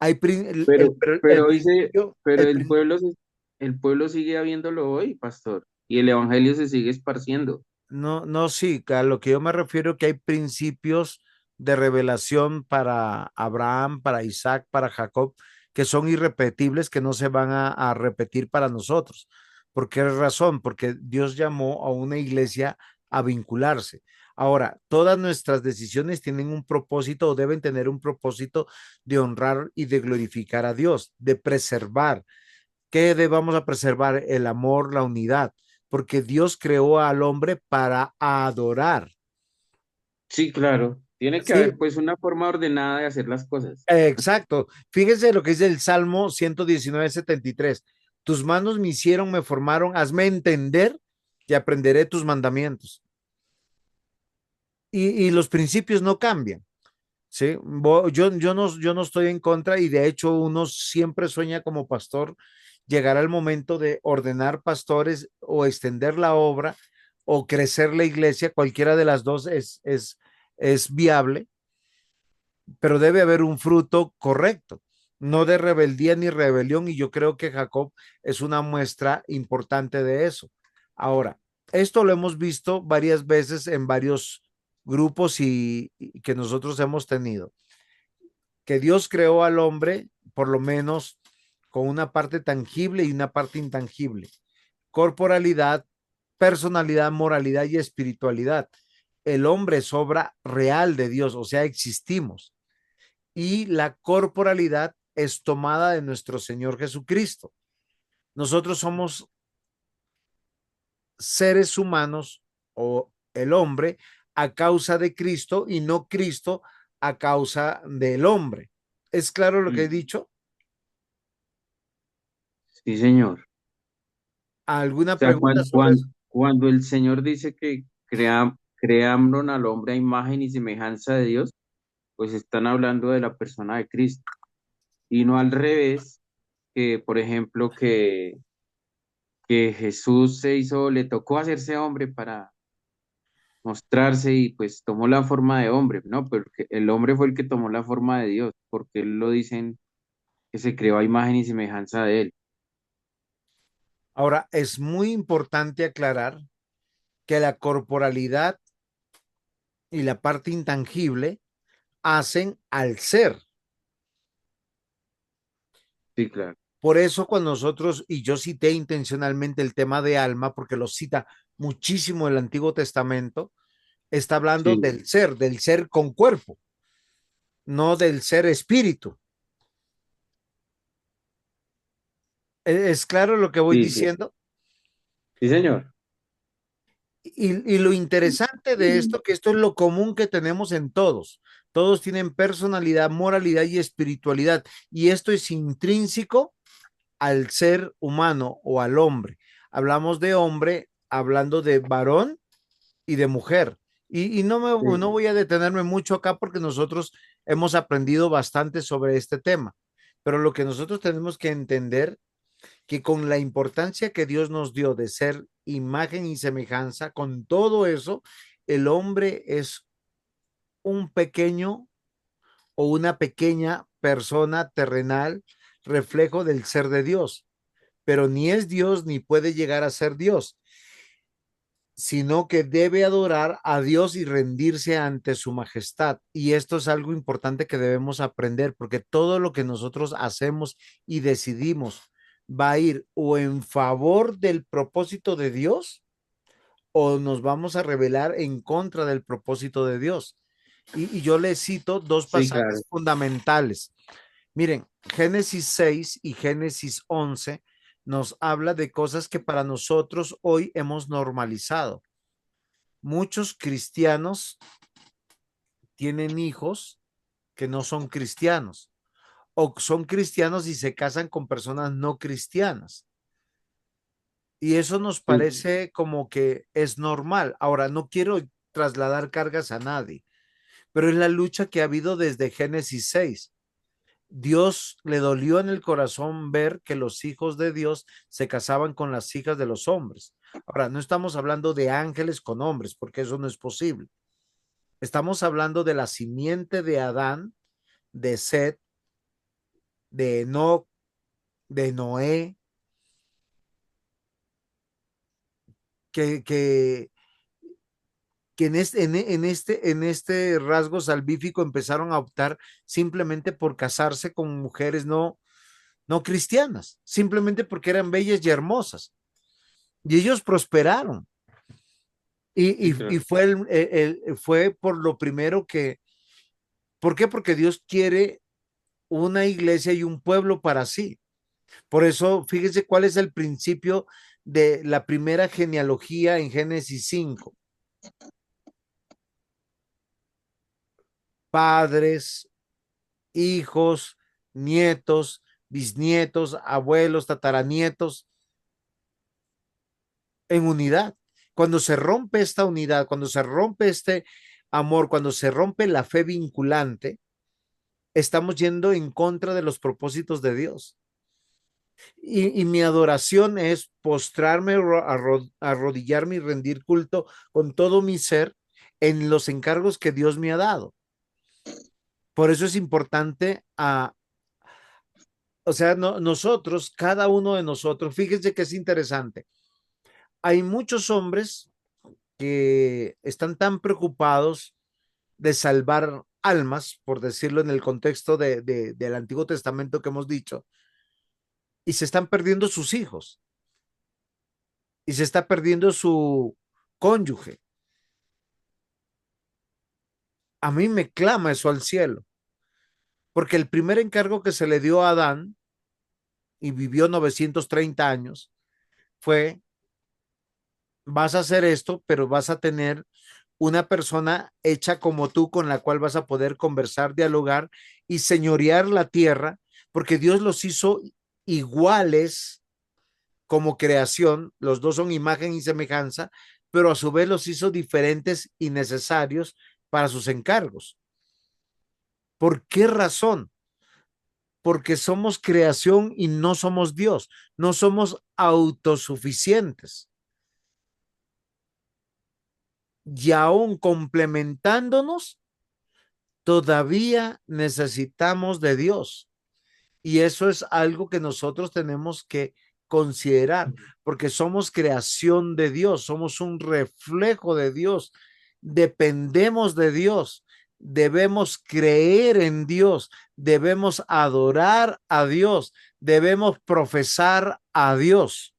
Hay el Pero dice, principio, pero el pueblo sigue habiéndolo hoy, pastor, y el evangelio se sigue esparciendo. no, no, sí, a lo que yo me refiero que hay principios de revelación para Abraham, para Isaac, para Jacob, que son irrepetibles, que no se van a repetir para nosotros. ¿Por qué razón? Porque Dios llamó a una iglesia a vincularse. Ahora, todas nuestras decisiones tienen un propósito o deben tener un propósito de honrar y de glorificar a Dios, de preservar. ¿Qué debamos a preservar? El amor, la unidad, porque Dios creó al hombre para adorar. Sí, claro, tiene que Sí, haber pues una forma ordenada de hacer las cosas. exacto. Fíjense lo que dice el Salmo 119:73. Tus manos me hicieron, me formaron, hazme entender y aprenderé tus mandamientos. Y los principios no cambian. Sí, yo no estoy en contra y de hecho uno siempre sueña como pastor llegar al momento de ordenar pastores o extender la obra o crecer la iglesia, cualquiera de las dos es viable, pero debe haber un fruto correcto, no de rebeldía ni rebelión y yo creo que Jacob es una muestra importante de eso. Ahora, esto lo hemos visto varias veces en varios grupos y que nosotros hemos tenido que Dios creó al hombre, por lo menos, con una parte tangible y una parte intangible. Corporalidad, personalidad, moralidad y espiritualidad. El hombre es obra real de Dios, o sea, existimos. Y la corporalidad es tomada de nuestro Señor Jesucristo. Nosotros somos seres humanos o el hombre a causa de Cristo y no Cristo a causa del hombre. ¿Es claro lo que he Mm. dicho? Sí, señor. ¿Alguna O sea, pregunta sobre eso? cuando el Señor dice que crearon al hombre a imagen y semejanza de Dios, pues están hablando de la persona de Cristo. Y no al revés, que por ejemplo que Jesús le tocó hacerse hombre para mostrarse y pues tomó la forma de hombre, ¿no? Porque el hombre fue el que tomó la forma de Dios, porque él lo dicen que se creó a imagen y semejanza de él. Ahora, es muy importante aclarar que la corporalidad y la parte intangible hacen al ser. Sí, claro. Por eso cuando nosotros, y yo cité intencionalmente el tema de alma, porque lo cita muchísimo el Antiguo Testamento, está hablando Sí, del ser con cuerpo, no del ser espíritu. ¿Es claro lo que voy sí, sí. diciendo? Sí, señor. Y lo interesante de esto, que esto es lo común que tenemos en todos. Todos tienen personalidad, moralidad y espiritualidad. Y esto es intrínseco al ser humano o al hombre. Hablamos de hombre, hablando de varón y de mujer. Y no Sí. voy a detenerme mucho acá porque nosotros hemos aprendido bastante sobre este tema. Pero lo que nosotros tenemos que entender que con la importancia que Dios nos dio de ser imagen y semejanza, con todo eso, el hombre es un pequeño o una pequeña persona terrenal, reflejo del ser de Dios, pero ni es Dios ni puede llegar a ser Dios, sino que debe adorar a Dios y rendirse ante su majestad. Y esto es algo importante que debemos aprender, porque todo lo que nosotros hacemos y decidimos va a ir o en favor del propósito de Dios o nos vamos a rebelar en contra del propósito de Dios. Y yo les cito dos Sí, claro. pasajes fundamentales. Miren, Génesis 6 y Génesis 11 nos habla de cosas que para nosotros hoy hemos normalizado. Muchos cristianos tienen hijos que no son cristianos o son cristianos y se casan con personas no cristianas. Y eso nos Sí, parece como que es normal. Ahora, no quiero trasladar cargas a nadie, pero es la lucha que ha habido desde Génesis 6. Dios le dolió en el corazón ver que los hijos de Dios se casaban con las hijas de los hombres. Ahora, no estamos hablando de ángeles con hombres, porque eso no es posible. Estamos hablando de la simiente de Adán, de Set, de Enoch, de Noé, que, que, que en este rasgo salvífico empezaron a optar simplemente por casarse con mujeres no cristianas, simplemente porque eran bellas y hermosas. Y ellos prosperaron. sí, claro. Y fue, fue por lo primero que, ¿por qué? Porque Dios quiere una iglesia y un pueblo para sí. Por eso, fíjese cuál es el principio de la primera genealogía en Génesis 5. Padres, hijos, nietos, bisnietos, abuelos, tataranietos, en unidad. Cuando se rompe esta unidad, cuando se rompe este amor, cuando se rompe la fe vinculante, estamos yendo en contra de los propósitos de Dios. Y mi adoración es postrarme, arrodillarme y rendir culto con todo mi ser en los encargos que Dios me ha dado. Por eso es importante, o sea, nosotros, cada uno de nosotros, fíjense que es interesante. Hay muchos hombres que están tan preocupados de salvar almas, por decirlo en el contexto del Antiguo Testamento que hemos dicho, y se están perdiendo sus hijos y se está perdiendo su cónyuge. A mí me clama eso al cielo, porque el primer encargo que se le dio a Adán, y vivió 930 años, fue, vas a hacer esto, pero vas a tener una persona hecha como tú con la cual vas a poder conversar, dialogar y señorear la tierra, porque Dios los hizo iguales como creación, los dos son imagen y semejanza, pero a su vez los hizo diferentes y necesarios para sus encargos. ¿Por qué razón? Porque somos creación y no somos Dios, no somos autosuficientes. Y aún complementándonos, todavía necesitamos de Dios. Y eso es algo que nosotros tenemos que considerar, porque somos creación de Dios, somos un reflejo de Dios, dependemos de Dios, debemos creer en Dios, debemos adorar a Dios, debemos profesar a Dios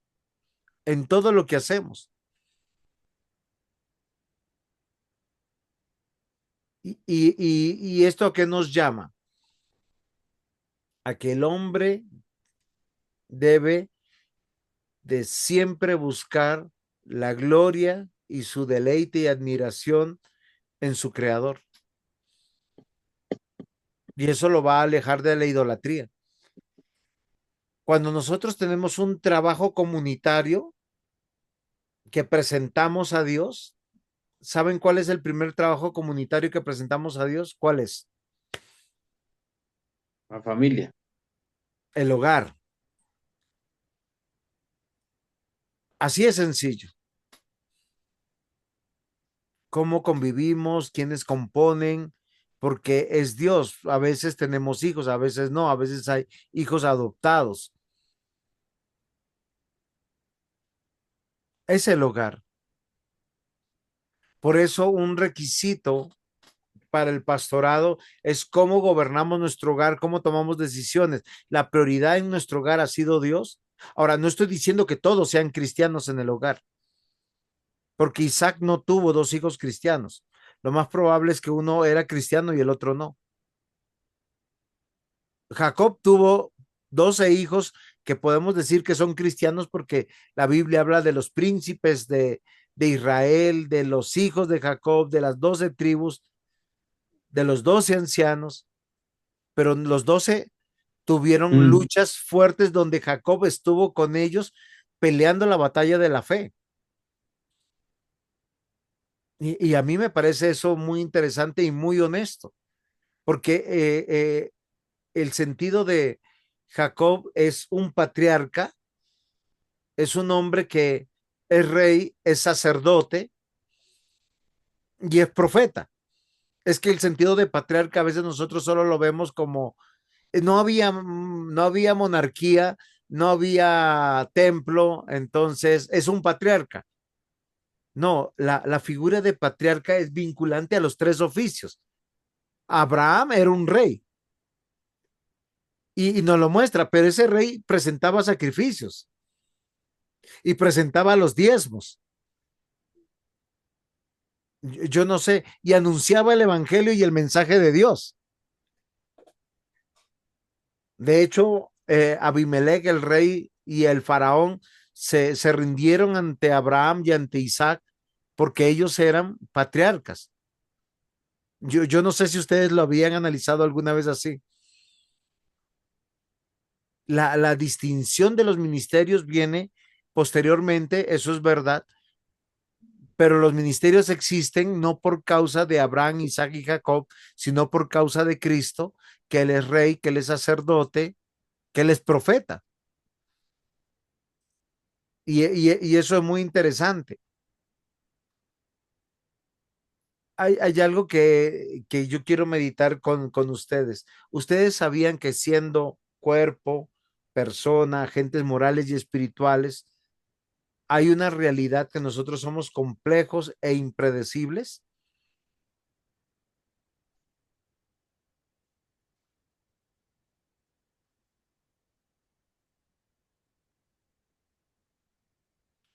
en todo lo que hacemos. Y esto que nos llama a que el hombre debe de siempre buscar la gloria y su deleite y admiración en su creador. Y eso lo va a alejar de la idolatría. Cuando nosotros tenemos un trabajo comunitario que presentamos a Dios, ¿saben cuál es el primer trabajo comunitario que presentamos a Dios? ¿Cuál es? La familia. El hogar. Así es sencillo. Cómo convivimos, quiénes componen, porque es Dios. A veces tenemos hijos, a veces no, a veces hay hijos adoptados. Es el hogar. Por eso un requisito para el pastorado es cómo gobernamos nuestro hogar, cómo tomamos decisiones. La prioridad en nuestro hogar ha sido Dios. Ahora, no estoy diciendo que todos sean cristianos en el hogar, porque Isaac no tuvo dos hijos cristianos. Lo más probable es que uno era cristiano y el otro no. Jacob tuvo 12 hijos que podemos decir que son cristianos porque la Biblia habla de los príncipes de Israel, de los hijos de Jacob, de las 12 tribus, de los 12 ancianos, pero los 12 tuvieron Mm, luchas fuertes donde Jacob estuvo con ellos peleando la batalla de la fe. Y a mí me parece eso muy interesante y muy honesto, porque el sentido de Jacob es un patriarca, es un hombre que es rey, es sacerdote y es profeta. Es que el sentido de patriarca a veces nosotros solo lo vemos como no había monarquía, no había templo, entonces es un patriarca. No, la figura de patriarca es vinculante a los tres oficios. Abraham era un rey y nos lo muestra, pero ese rey presentaba sacrificios y presentaba los diezmos. Yo no sé, y anunciaba el evangelio y el mensaje de Dios. De hecho, Abimelech, el rey y el faraón se rindieron ante Abraham y ante Isaac porque ellos eran patriarcas. Yo no sé si ustedes lo habían analizado alguna vez así. La distinción de los ministerios viene posteriormente, eso es verdad, pero los ministerios existen no por causa de Abraham, Isaac y Jacob, sino por causa de Cristo, que Él es rey, que Él es sacerdote, que Él es profeta. Y eso es muy interesante. Hay algo que yo quiero meditar con ustedes. Ustedes sabían que siendo cuerpo, persona, agentes morales y espirituales, hay una realidad que nosotros somos complejos e impredecibles.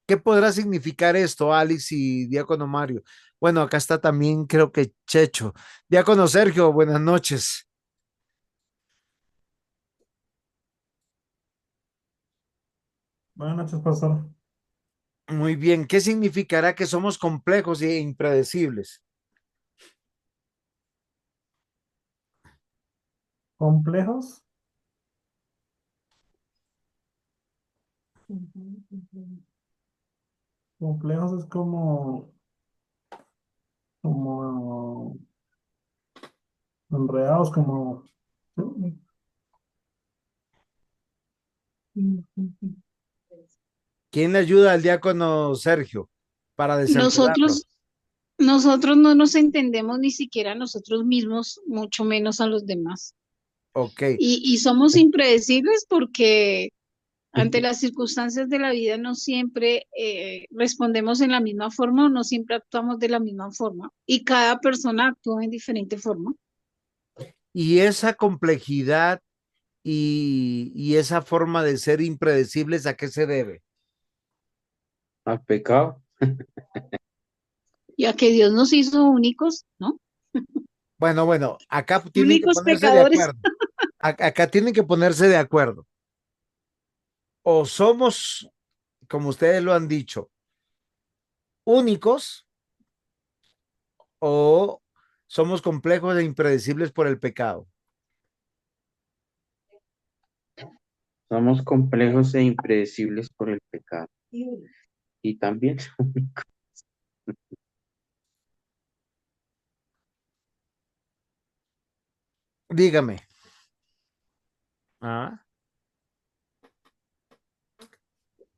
¿Qué podrá significar esto, Alex y Diácono Mario? Bueno, acá está también, creo que Checho. Diácono Sergio, buenas noches. Buenas noches, pastor. Muy bien, ¿qué significará que somos complejos e impredecibles? ¿Complejos? Complejos es como enredados, como... ¿Quién le ayuda al diácono Sergio para desenredarlo? Nosotros, nosotros no nos entendemos ni siquiera a nosotros mismos, mucho menos a los demás. Ok. Y somos impredecibles porque ante las circunstancias de la vida no siempre respondemos en la misma forma o no siempre actuamos de la misma forma. Y cada persona actúa en diferente forma. Y esa complejidad y esa forma de ser impredecibles, ¿a qué se debe? al pecado. Ya que Dios nos hizo únicos, ¿no? Bueno, acá tienen que Únicos ponerse de pecadores. acuerdo. Acá tienen que ponerse de acuerdo. O somos, como ustedes lo han dicho, únicos o somos complejos e impredecibles por el pecado. Somos complejos e impredecibles por el pecado. Y también Dígame. Ah,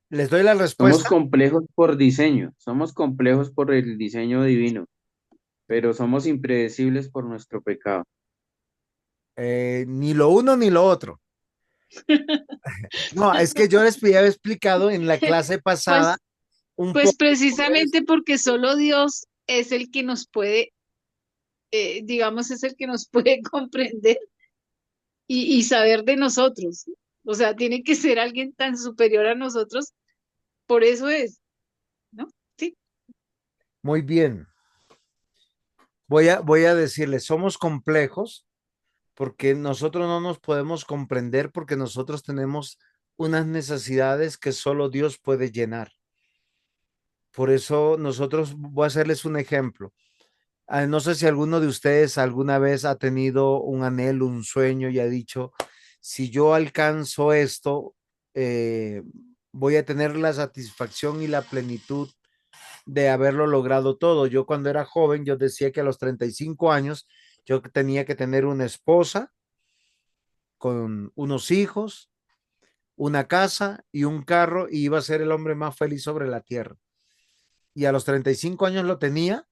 les doy la somos respuesta. complejos por diseño. Somos complejos por el diseño divino. pero somos impredecibles por nuestro pecado. Ni lo uno ni lo otro. No, es que yo les había explicado en la clase pasada Pues, un pues poco sobre eso. precisamente porque solo Dios es el que nos puede, digamos, es el que nos puede comprender y saber de nosotros. O sea, tiene que ser alguien tan superior a nosotros, por eso es, ¿no? Sí. Muy bien. Voy a decirles, somos complejos porque nosotros no nos podemos comprender porque nosotros tenemos unas necesidades que solo Dios puede llenar. Por eso nosotros, voy a hacerles un ejemplo. No sé si alguno de ustedes alguna vez ha tenido un anhelo, un sueño y ha dicho, si yo alcanzo esto, eh, voy a tener la satisfacción y la plenitud de haberlo logrado todo. Yo cuando era joven, yo decía que a los 35 años yo tenía que tener una esposa con unos hijos, una casa y un carro y iba a ser el hombre más feliz sobre la tierra. Y a los 35 años lo tenía,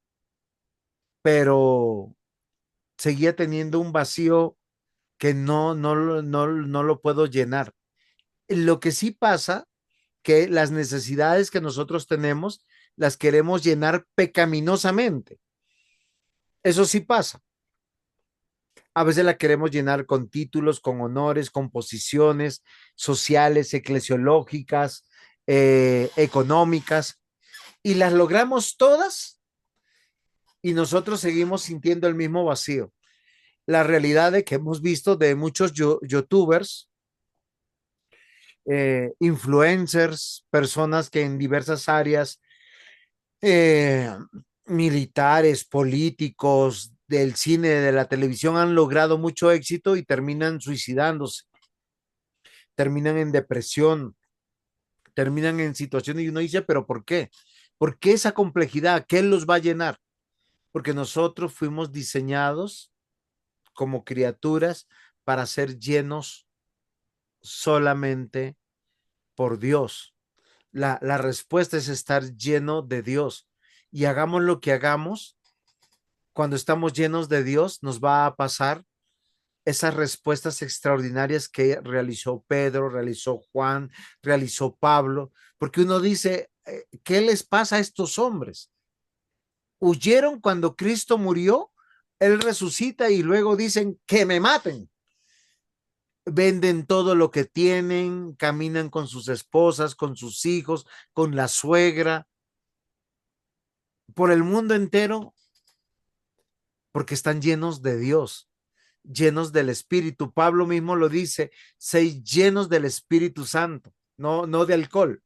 pero seguía teniendo un vacío que no lo puedo llenar. Lo que sí pasa, que las necesidades que nosotros tenemos las queremos llenar pecaminosamente. Eso sí pasa. A veces la queremos llenar con títulos, con honores, con posiciones sociales, eclesiológicas, económicas, y las logramos todas y nosotros seguimos sintiendo el mismo vacío. La realidad de que hemos visto de muchos youtubers, influencers, personas que en diversas áreas, eh, militares, políticos, del cine, de la televisión, han logrado mucho éxito y terminan suicidándose, terminan en depresión, terminan en situaciones y uno dice, pero ¿por qué? ¿Por qué esa complejidad? ¿Qué los va a llenar? Porque nosotros fuimos diseñados como criaturas para ser llenos solamente por Dios. La respuesta es estar lleno de Dios. Y hagamos lo que hagamos, cuando estamos llenos de Dios, nos va a pasar esas respuestas extraordinarias que realizó Pedro, realizó Juan, realizó Pablo, porque uno dice, ¿qué les pasa a estos hombres? Huyeron cuando Cristo murió, Él resucita y luego dicen que me maten. Venden todo lo que tienen, caminan con sus esposas, con sus hijos, con la suegra, por el mundo entero, porque están llenos de Dios, llenos del Espíritu. Pablo mismo lo dice, seis llenos del Espíritu Santo, no de alcohol.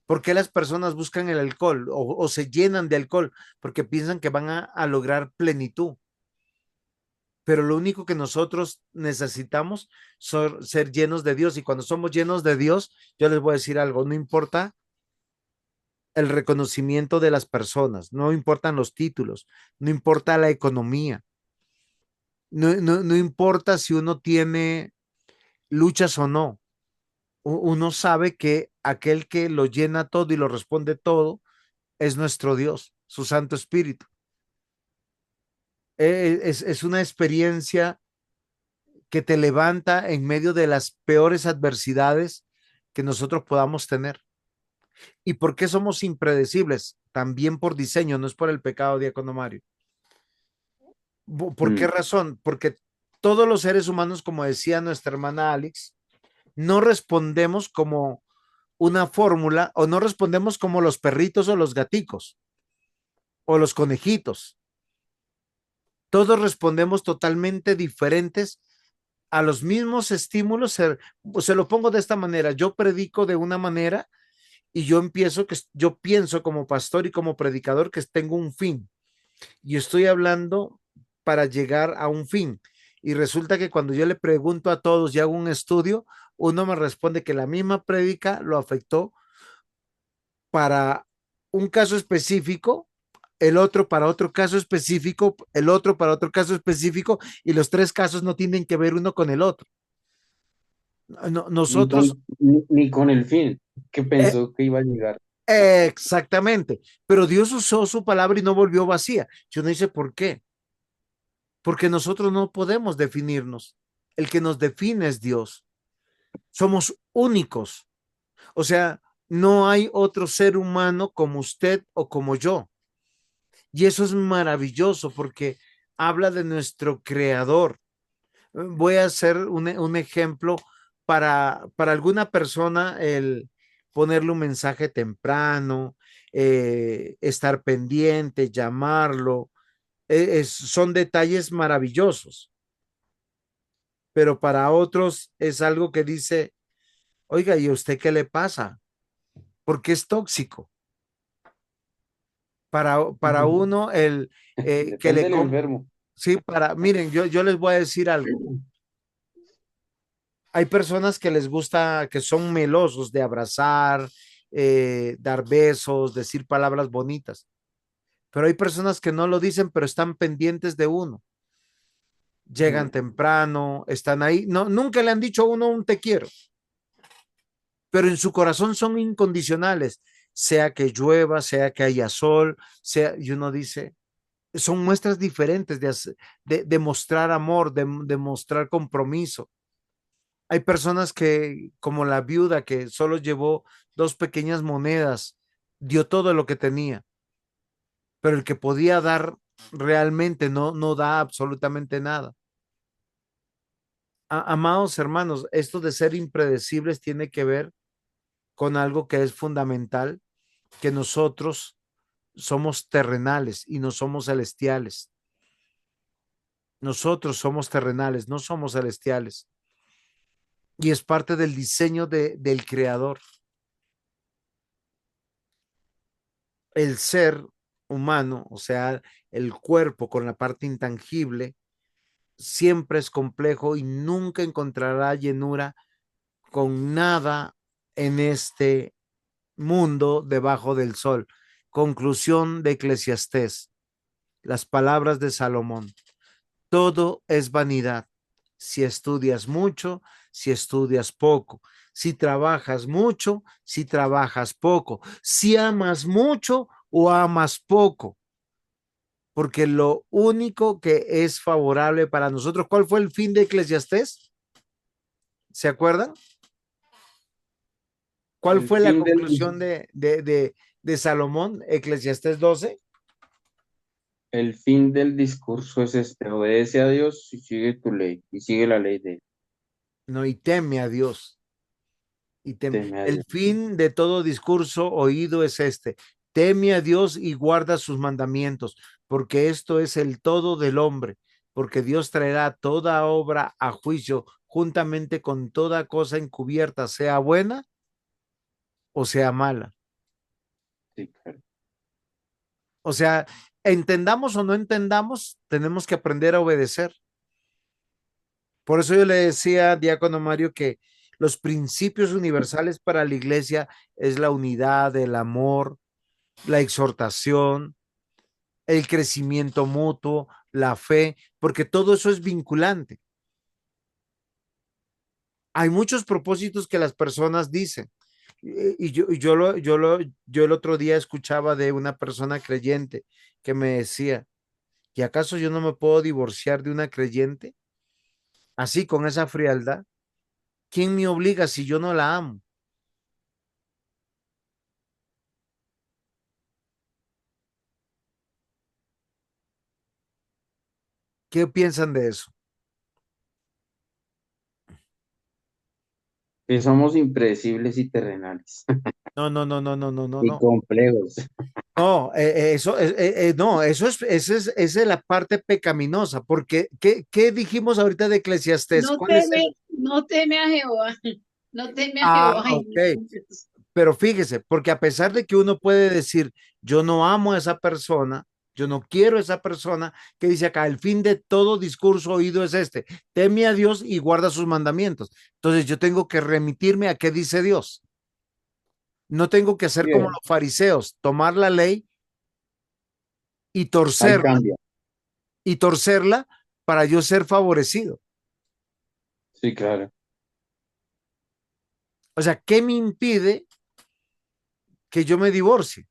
¿Por qué las personas buscan el alcohol o se llenan de alcohol? Porque piensan que van a lograr plenitud. Pero lo único que nosotros necesitamos son ser llenos de Dios. Y cuando somos llenos de Dios, yo les voy a decir algo, no importa el reconocimiento de las personas, no importan los títulos, no importa la economía, no importa si uno tiene luchas o no. Uno sabe que aquel que lo llena todo y lo responde todo es nuestro Dios, su Santo Espíritu. Es una experiencia que te levanta en medio de las peores adversidades que nosotros podamos tener. ¿Y por qué somos impredecibles? También por diseño, no es por el pecado, diácono Mario. ¿Por qué Mm. razón? Porque todos los seres humanos, como decía nuestra hermana Alex, no respondemos como una fórmula o no respondemos como los perritos o los gaticos o los conejitos. Todos respondemos totalmente diferentes a los mismos estímulos. Se lo pongo de esta manera, yo predico de una manera y yo pienso como pastor y como predicador que tengo un fin y estoy hablando para llegar a un fin. Y resulta que cuando yo le pregunto a todos y hago un estudio, uno me responde que la misma prédica lo afectó para un caso específico, el otro para otro caso específico, el otro para otro caso específico, y los tres casos no tienen que ver uno con el otro. Ni Nosotros, con, ni con el fin que eh, pensó que iba a llegar. Exactamente. Pero Dios usó su palabra y no volvió vacía. Yo no dice por qué. Porque nosotros no podemos definirnos. El que nos define es Dios. Somos únicos. O sea, no hay otro ser humano como usted o como yo. Y eso es maravilloso porque habla de nuestro creador. Voy a hacer un ejemplo para alguna persona, el ponerle un mensaje temprano, estar pendiente, llamarlo, son detalles maravillosos, pero para otros es algo que dice, oiga, ¿y a usted qué le pasa? Porque es tóxico. Para uno, el que Depende del enfermo. sí, miren, yo les voy a decir algo. Hay personas que les gusta, que son melosos de abrazar, dar besos, decir palabras bonitas, pero hay personas que no lo dicen, pero están pendientes de uno. Llegan temprano, están ahí. No, nunca le han dicho a uno un te quiero, pero en su corazón son incondicionales, sea que llueva, sea que haya sol, y uno dice, son muestras diferentes de mostrar amor, de mostrar compromiso. Hay personas que, como la viuda que solo llevó dos pequeñas monedas, dio todo lo que tenía, pero el que podía dar realmente no da absolutamente nada. Amados hermanos, esto de ser impredecibles tiene que ver con algo que es fundamental, que nosotros somos terrenales y no somos celestiales. Nosotros somos terrenales, no somos celestiales. Y es parte del diseño del creador. El ser humano, o sea, el cuerpo con la parte intangible, siempre es complejo y nunca encontrará llenura con nada en este mundo debajo del sol. Conclusión de Eclesiastés, las palabras de Salomón. Todo es vanidad. Si estudias mucho, si estudias poco, si trabajas mucho, si trabajas poco, si amas mucho o amas poco, porque lo único que es favorable para nosotros, ¿cuál fue el fin de Eclesiastés? ¿Se acuerdan? ¿Cuál El fue la fin del, conclusión de Salomón, Eclesiastés 12? el fin del discurso es este: obedece a Dios y sigue tu ley, y sigue la ley de él. No, y teme a Dios. Teme a El Dios. fin de todo discurso oído es este: teme a Dios y guarda sus mandamientos, porque esto es el todo del hombre, porque Dios traerá toda obra a juicio juntamente con toda cosa encubierta, sea buena o sea mala. Sí, claro. O sea, entendamos o no entendamos, tenemos que aprender a obedecer. Por eso yo le decía, diácono Mario, que los principios universales para la iglesia es la unidad, el amor, la exhortación, el crecimiento mutuo, la fe, porque todo eso es vinculante. Hay muchos propósitos que las personas dicen. Yo el otro día escuchaba de una persona creyente que me decía, ¿y acaso yo no me puedo divorciar de una creyente? Así, con esa frialdad. ¿Quién me obliga si yo no la amo? ¿Qué piensan de eso? Que somos impredecibles y terrenales No, no, no, no, no, no, no, y no. complejos. No, no, esa es la parte pecaminosa, porque ¿qué dijimos ahorita de Eclesiastés? ¿Cuál es el? No teme a Jehová, no teme a Ah, Jehová. Y ok. Pero fíjese, porque a pesar de que uno puede decir, yo no amo a esa persona, yo no quiero a esa persona, que dice acá, el fin de todo discurso oído es este: teme a Dios y guarda sus mandamientos. Entonces yo tengo que remitirme a qué dice Dios. No tengo que hacer como Bien, los fariseos, tomar la ley y ahí torcerla, cambia. para yo ser favorecido. Sí, claro. O sea, ¿qué me impide que yo me divorcie,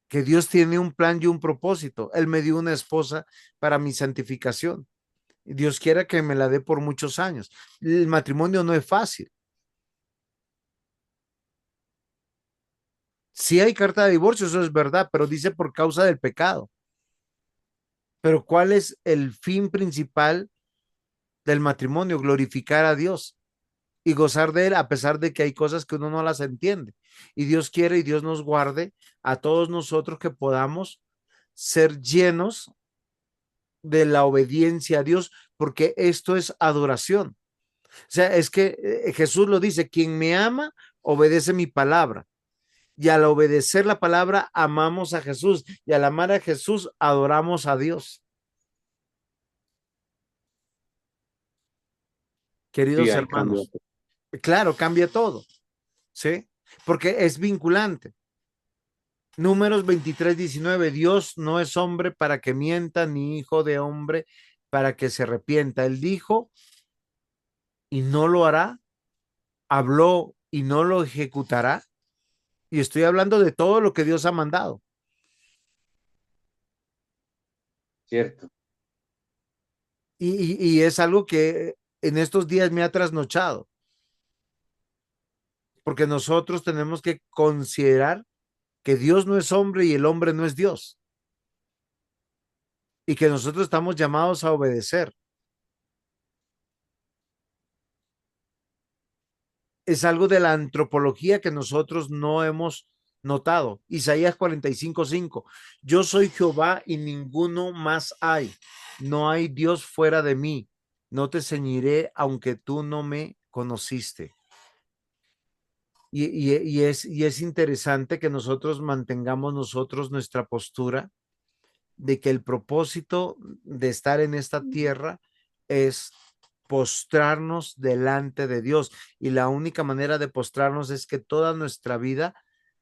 que Dios tiene un plan y un propósito. Él me dio una esposa para mi santificación. Dios quiera que me la dé por muchos años. El matrimonio no es fácil. Sí hay carta de divorcio, eso es verdad, pero dice por causa del pecado. Pero ¿cuál es el fin principal del matrimonio? Glorificar a Dios y gozar de él a pesar de que hay cosas que uno no las entiende. Y Dios quiere y Dios nos guarde a todos nosotros que podamos ser llenos de la obediencia a Dios, porque esto es adoración. O sea, es que Jesús lo dice, quien me ama, obedece mi palabra. Y al obedecer la palabra, amamos a Jesús. Y al amar a Jesús, adoramos a Dios. Sí, Queridos hay cambio. hermanos, claro, cambia todo, ¿sí? Porque es vinculante. Números 23:19, Dios no es hombre para que mienta, ni hijo de hombre para que se arrepienta. Él dijo y no lo hará, habló y no lo ejecutará. Y estoy hablando de todo lo que Dios ha mandado. Cierto. Y es algo que en estos días me ha trasnochado, porque nosotros tenemos que considerar que Dios no es hombre y el hombre no es Dios, y que nosotros estamos llamados a obedecer. Es algo de la antropología que nosotros no hemos notado. Isaías 45:5. Yo soy Jehová y ninguno más hay. No hay Dios fuera de mí. No te ceñiré aunque tú no me conociste. Y es interesante que nosotros mantengamos nosotros nuestra postura de que el propósito de estar en esta tierra es postrarnos delante de Dios. Y la única manera de postrarnos es que toda nuestra vida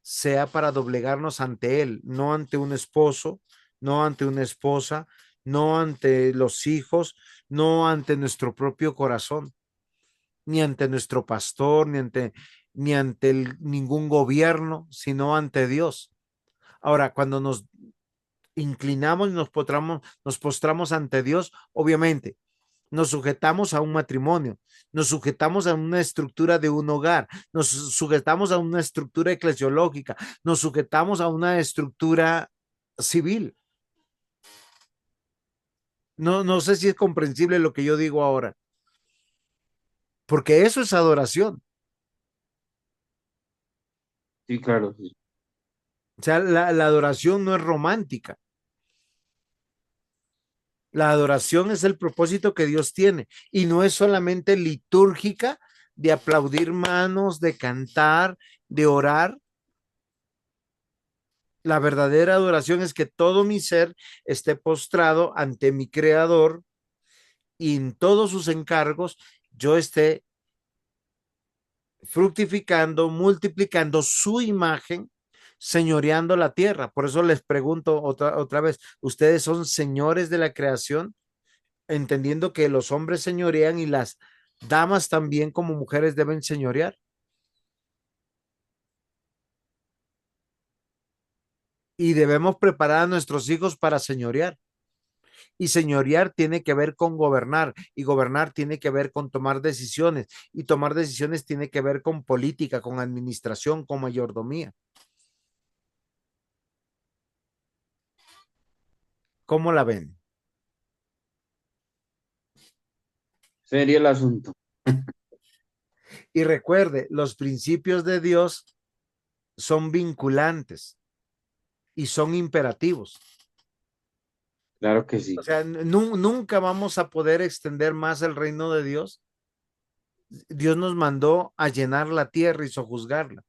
sea para doblegarnos ante Él, no ante un esposo, no ante una esposa, no ante los hijos, no ante nuestro propio corazón, ni ante nuestro pastor, ni ante ningún gobierno, sino ante Dios. Ahora, cuando nos inclinamos y nos postramos ante Dios, obviamente, nos sujetamos a un matrimonio, nos sujetamos a una estructura de un hogar, nos sujetamos a una estructura eclesiológica, nos sujetamos a una estructura civil. No, no sé si es comprensible lo que yo digo ahora, porque eso es adoración. Sí, claro. Sí. O sea, la adoración no es romántica. La adoración es el propósito que Dios tiene y no es solamente litúrgica de aplaudir manos, de cantar, de orar. La verdadera adoración es que todo mi ser esté postrado ante mi creador y en todos sus encargos yo esté fructificando, multiplicando su imagen, señoreando la tierra. Por eso les pregunto otra vez, ¿ustedes son señores de la creación? Entendiendo que los hombres señorean y las damas también como mujeres deben señorear. Y debemos preparar a nuestros hijos para señorear. Y señorear tiene que ver con gobernar y gobernar tiene que ver con tomar decisiones y tomar decisiones tiene que ver con política, con administración, con mayordomía. ¿Cómo la ven? Sería el asunto. Y recuerde, los principios de Dios son vinculantes y son imperativos. Claro que O sí. sea, nunca vamos a poder extender más el reino de Dios. Dios nos mandó a llenar la tierra y sojuzgarla.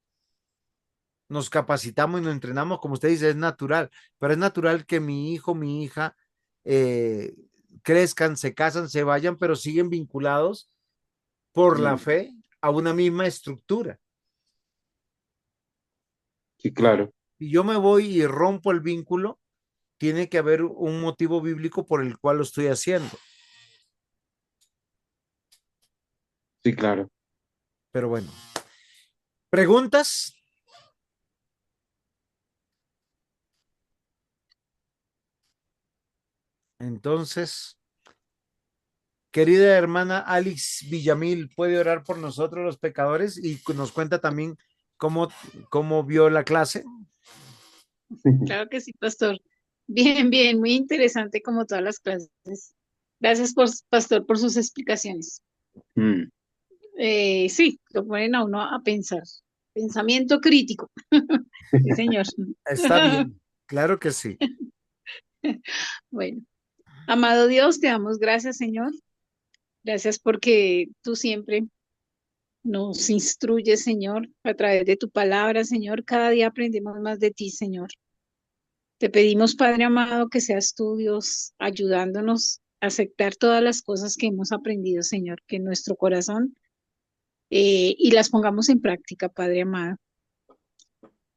Nos capacitamos y nos entrenamos, como usted dice, es natural, pero es natural que mi hijo, mi hija eh, crezcan, se casan, se vayan, pero siguen vinculados por la Mm, fe a una misma estructura. sí, claro. Si yo me voy y rompo el vínculo, tiene que haber un motivo bíblico por el cual lo estoy haciendo. Sí, claro. Pero bueno, ¿Preguntas? Entonces, querida hermana Alice Villamil, ¿puede orar por nosotros los pecadores? Y nos cuenta también cómo, cómo vio la clase. Claro que sí, pastor. Bien, bien, muy interesante como todas las clases. Gracias, pastor, por sus explicaciones. Mm, Sí, lo ponen a uno a pensar. Pensamiento crítico. Sí, señor. Está bien, claro que sí. Bueno, amado Dios, te damos gracias, Señor. Gracias porque tú siempre nos instruyes, Señor, a través de tu palabra, Señor. Cada día aprendemos más de ti, Señor. Te pedimos, Padre amado, que seas tú, Dios, ayudándonos a aceptar todas las cosas que hemos aprendido, Señor, que en nuestro corazón y las pongamos en práctica, Padre amado.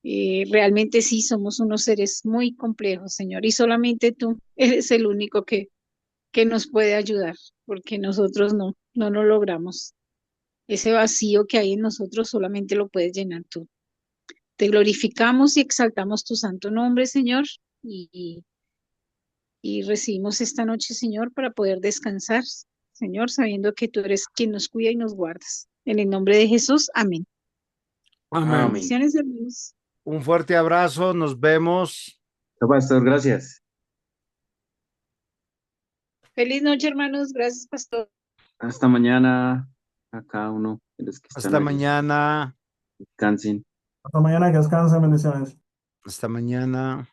Realmente sí somos unos seres muy complejos, Señor, y solamente tú eres el único que nos puede ayudar, porque nosotros no lo logramos. Ese vacío que hay en nosotros solamente lo puedes llenar tú. Te glorificamos y exaltamos tu santo nombre, Señor, y recibimos esta noche, Señor, para poder descansar, Señor, sabiendo que tú eres quien nos cuida y nos guardas. En el nombre de Jesús, amén. Amén. amén. Bendiciones, hermanos. Un fuerte abrazo, nos vemos. Pastor, gracias. Feliz noche, hermanos. Gracias, pastor. Hasta mañana a cada uno de los que están Hasta allí. mañana. Descansen. Hasta mañana, que descansen, bendiciones. Hasta mañana.